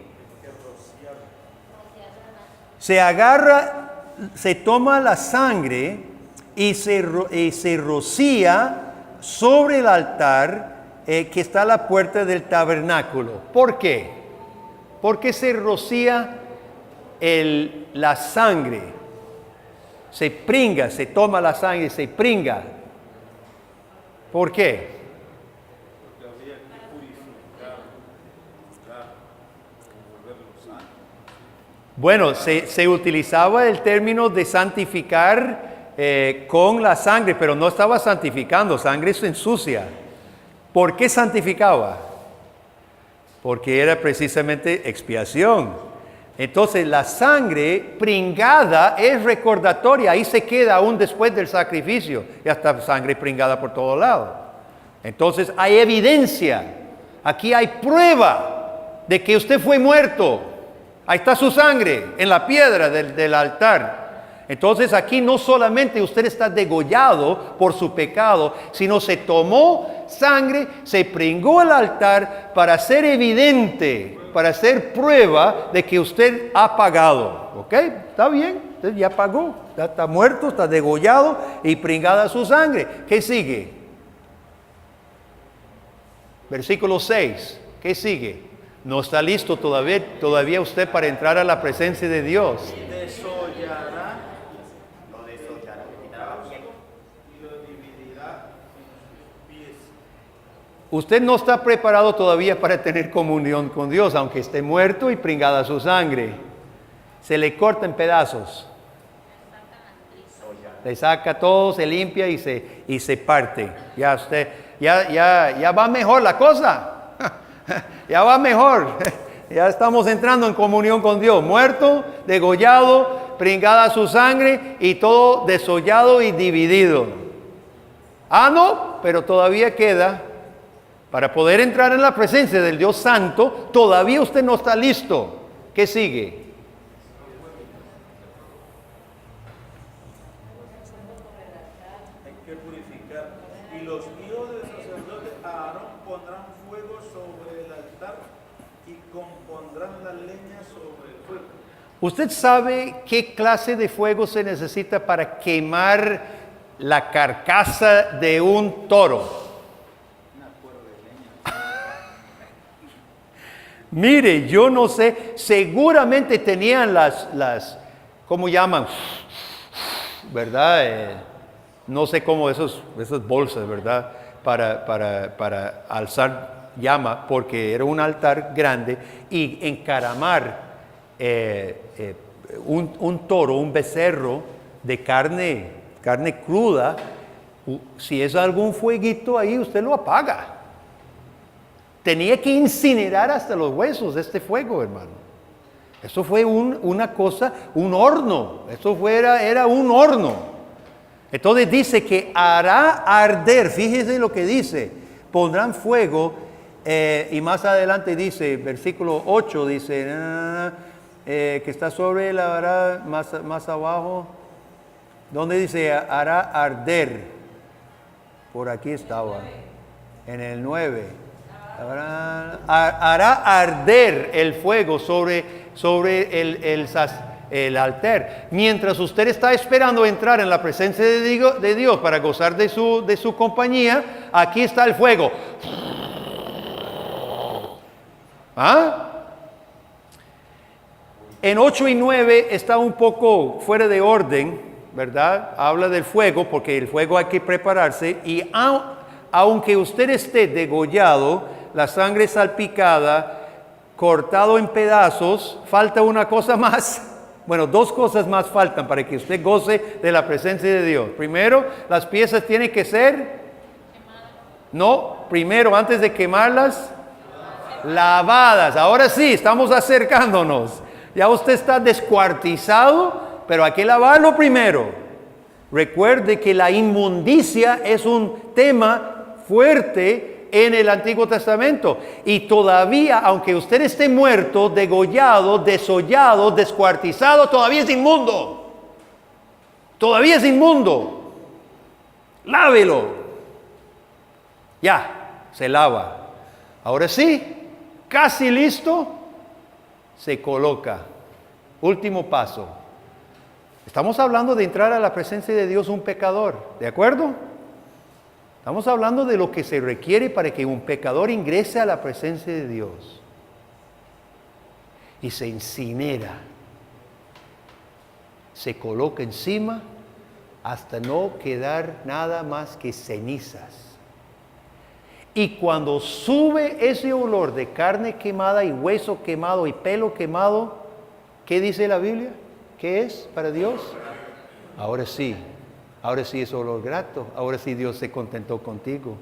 Se agarra, se toma la sangre y se rocía sobre el altar que está a la puerta del tabernáculo. ¿Por qué? Porque se rocía la sangre. Se pringa, se toma la sangre, se pringa. ¿Por qué? Porque habría que purificar, volverlo santo. Bueno, se utilizaba el término de santificar con la sangre, pero no estaba santificando, sangre se ensucia. ¿Por qué santificaba? porque era precisamente expiación. Entonces la sangre pringada es recordatoria, ahí se queda aún después del sacrificio, ya está sangre pringada por todos lados. Entonces hay evidencia, aquí hay prueba de que usted fue muerto. Ahí está su sangre en la piedra del altar. Entonces aquí no solamente usted está degollado por su pecado, sino se tomó sangre, se pringó al altar para ser evidente, para hacer prueba de que usted ha pagado. ¿Ok? Está bien, usted ya pagó, ya está muerto, está degollado y pringada su sangre. ¿Qué sigue? Versículo 6. ¿Qué sigue? No está listo todavía usted para entrar a la presencia de Dios. Desollará Lo desollará, le quitará la piel. y lo dividirá en sus pies. Usted no está preparado todavía para tener comunión con Dios, aunque esté muerto y pringada su sangre. Se le corta en pedazos. Le saca todo, se limpia y se parte. Ya usted, ya va mejor la cosa. Ya va mejor. Ya estamos entrando en comunión con Dios. Muerto, degollado, pringada su sangre y todo desollado y dividido. Ah, no, pero todavía queda. Para poder entrar en la presencia del Dios Santo, todavía usted no está listo. ¿Qué sigue? Hay que purificar. Y los hijos del sacerdote Aarón pondrán fuego sobre el altar y compondrán la leña sobre el fuego. ¿Usted sabe qué clase de fuego se necesita para quemar la carcasa de un toro? Mire, yo no sé, seguramente tenían las ¿cómo llaman? ¿Verdad? No sé cómo esas bolsas, ¿verdad? Para alzar llama, porque era un altar grande, y encaramar un toro, un becerro de carne cruda. Si es algún fueguito ahí, usted lo apaga. Tenía que incinerar hasta los huesos este fuego, hermano. Eso fue una cosa, un horno. Era un horno. Entonces dice que hará arder. Fíjese lo que dice. Pondrán fuego. Y más adelante dice, versículo 8, dice, que está sobre la vara, más abajo. ¿Dónde dice hará arder? Por aquí estaba. En el 9. Hará arder el fuego sobre el altar. Mientras usted está esperando entrar en la presencia de Dios para gozar de su compañía, aquí está el fuego. ¿Ah? En 8 y 9 está un poco fuera de orden, ¿verdad? Habla del fuego, porque el fuego hay que prepararse, y aunque usted esté degollado, la sangre salpicada, cortado en pedazos, falta una cosa más. Bueno, dos cosas más faltan para que usted goce de la presencia de Dios. Primero, las piezas tienen que ser, primero, antes de quemarlas, lavadas. Ahora sí, estamos acercándonos. Ya usted está descuartizado, pero hay que lavarlo primero. Recuerde que la inmundicia es un tema fuerte en el Antiguo Testamento, y todavía, aunque usted esté muerto, degollado, desollado, descuartizado, todavía es inmundo. Todavía es inmundo. Lávelo. Ya, se lava. Ahora sí, casi listo, se coloca. Último paso. Estamos hablando de entrar a la presencia de Dios un pecador, ¿de acuerdo? Estamos hablando de lo que se requiere para que un pecador ingrese a la presencia de Dios. Y se incinera. Se coloca encima hasta no quedar nada más que cenizas. Y cuando sube ese olor de carne quemada y hueso quemado y pelo quemado, ¿qué dice la Biblia? ¿Qué es para Dios? Ahora sí es olor grato. Ahora sí Dios se contentó contigo.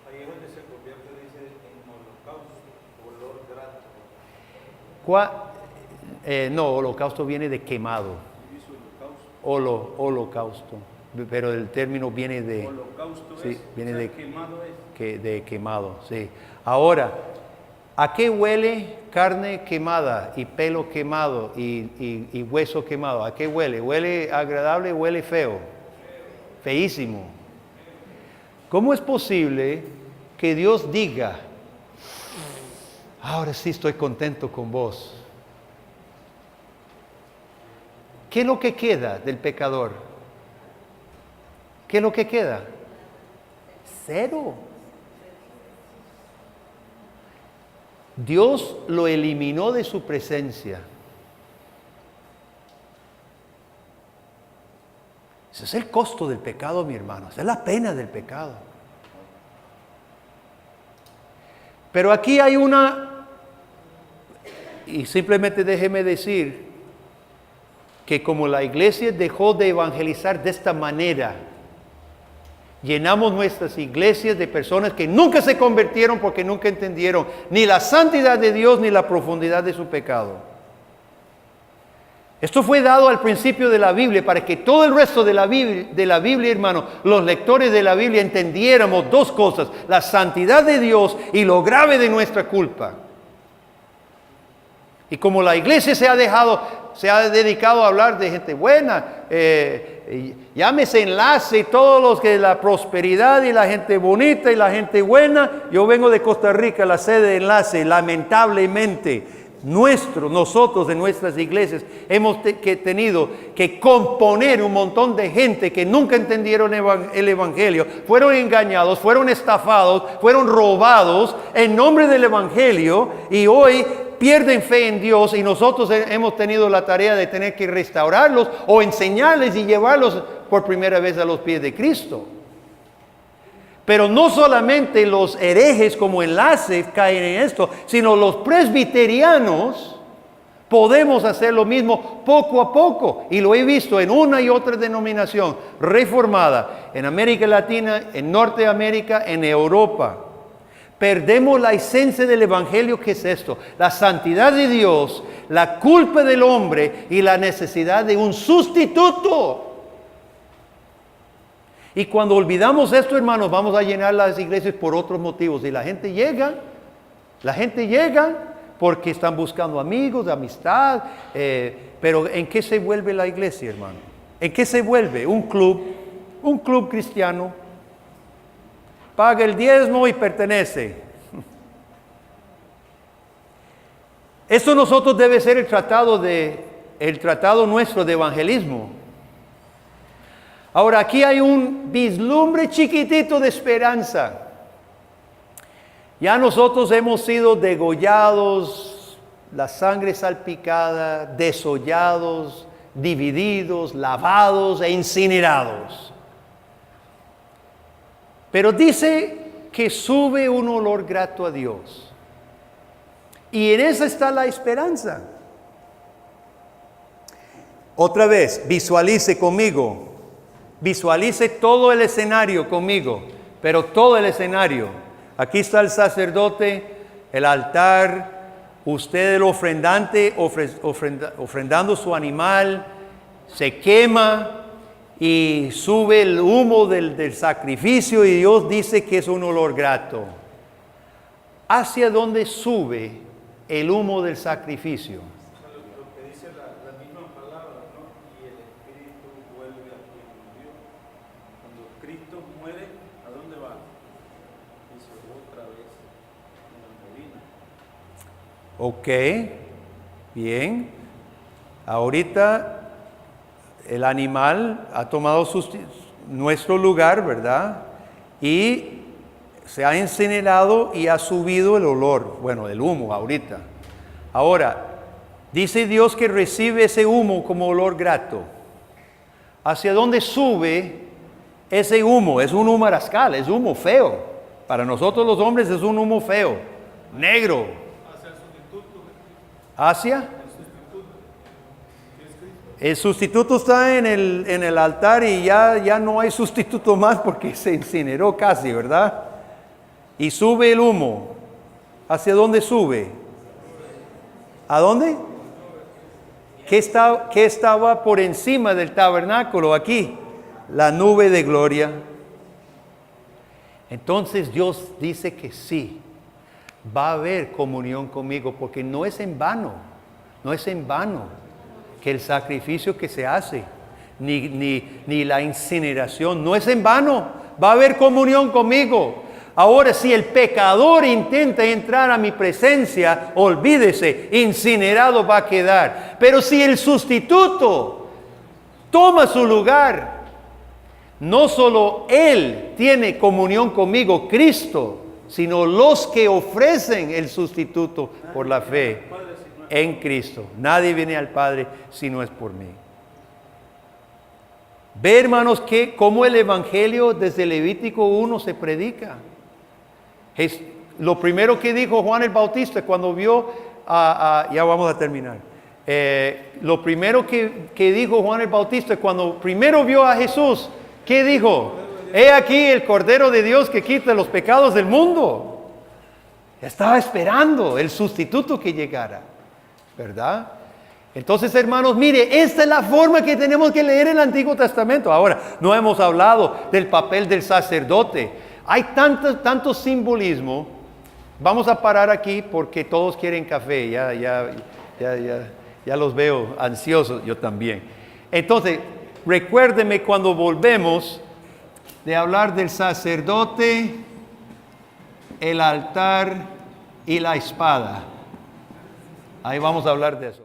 Ahí es donde se convierte, dice, en holocausto. No, holocausto viene de quemado. Holocausto. Pero el término viene de... Holocausto sí, es, viene o sea, de quemado es. de quemado, sí. Ahora, ¿a qué huele carne quemada y pelo quemado y hueso quemado? ¿A qué huele? ¿Huele agradable o huele feo? Feísimo. ¿Cómo es posible que Dios diga, ahora sí estoy contento con vos? ¿Qué es lo que queda del pecador? ¿Qué es lo que queda? Cero. Dios lo eliminó de su presencia. Ese es el costo del pecado, mi hermano. Esa es la pena del pecado. Pero aquí hay y simplemente déjeme decir que como la iglesia dejó de evangelizar de esta manera, llenamos nuestras iglesias de personas que nunca se convirtieron porque nunca entendieron ni la santidad de Dios ni la profundidad de su pecado. Esto fue dado al principio de la Biblia para que todo el resto de la Biblia, hermano, los lectores de la Biblia entendiéramos dos cosas: la santidad de Dios y lo grave de nuestra culpa. Y como la iglesia se ha dedicado a hablar de gente buena, llámese Enlace y todos los que la prosperidad y la gente bonita y la gente buena. Yo vengo de Costa Rica, la sede de Enlace. Lamentablemente, nosotros de nuestras iglesias hemos tenido que componer un montón de gente que nunca entendieron el evangelio, fueron engañados, fueron estafados, fueron robados en nombre del evangelio y hoy pierden fe en Dios, y nosotros hemos tenido la tarea de tener que restaurarlos o enseñarles y llevarlos por primera vez a los pies de Cristo. Pero no solamente los herejes como Enlace caen en esto, sino los presbiterianos podemos hacer lo mismo poco a poco. Y lo he visto en una y otra denominación reformada, en América Latina, en Norteamérica, en Europa. Perdemos la esencia del evangelio, que es esto: la santidad de Dios, la culpa del hombre y la necesidad de un sustituto. Y cuando olvidamos esto, hermanos, vamos a llenar las iglesias por otros motivos. Y la gente llega porque están buscando amigos, amistad. Pero ¿en qué se vuelve la iglesia, hermano? ¿En qué se vuelve? Un club cristiano. Paga el diezmo y pertenece. Esto nosotros debe ser el tratado nuestro de evangelismo. Ahora, aquí hay un vislumbre chiquitito de esperanza. Ya nosotros hemos sido degollados, la sangre salpicada, desollados, divididos, lavados e incinerados. Pero dice que sube un olor grato a Dios. Y en eso está la esperanza. Otra vez, visualice conmigo. Visualice todo el escenario conmigo. Pero todo el escenario. Aquí está el sacerdote, el altar, usted el ofrendante ofrendando su animal. Se quema y sube el humo del sacrificio, y Dios dice que es un olor grato. ¿Hacia dónde sube el humo del sacrificio? Lo que dice la misma palabra, ¿no? Y el Espíritu vuelve a quien murió. Cuando Cristo muere, ¿a dónde va? Dice otra vez en la medina. Ok, bien. Ahorita el animal ha tomado nuestro lugar, ¿verdad? Y se ha incinerado y ha subido el olor, el humo ahorita. Ahora, dice Dios que recibe ese humo como olor grato. ¿Hacia dónde sube ese humo? Es un humo marascal, es humo feo. Para nosotros los hombres es un humo feo, negro. Hacia el sustituto. ¿Hacia? El sustituto está en el altar, y ya no hay sustituto más porque se incineró casi, ¿verdad? Y sube el humo. ¿Hacia dónde sube? ¿A dónde? ¿Qué estaba por encima del tabernáculo aquí? La nube de gloria. Entonces Dios dice que sí, va a haber comunión conmigo, porque no es en vano que el sacrificio que se hace, ni la incineración, no es en vano, va a haber comunión conmigo. Ahora, si el pecador intenta entrar a mi presencia, olvídese, incinerado va a quedar. Pero si el sustituto toma su lugar, no solo Él tiene comunión conmigo, Cristo, sino los que ofrecen el sustituto por la fe en Cristo. Nadie viene al Padre si no es por mí. Ve, hermanos, que cómo el Evangelio desde Levítico 1 se predica. Es lo primero que dijo Juan el Bautista cuando vio ya vamos a terminar. Lo primero que dijo Juan el Bautista cuando primero vio a Jesús, ¿qué dijo? He aquí el Cordero de Dios que quita los pecados del mundo. Estaba esperando el sustituto que llegara, ¿verdad? Entonces, hermanos, mire, esta es la forma que tenemos que leer el Antiguo Testamento. Ahora, no hemos hablado del papel del sacerdote. Hay tanto simbolismo. Vamos a parar aquí porque todos quieren café. Ya los veo ansiosos, yo también. Entonces, recuérdeme cuando volvemos de hablar del sacerdote, el altar y la espada. Ahí vamos a hablar de eso.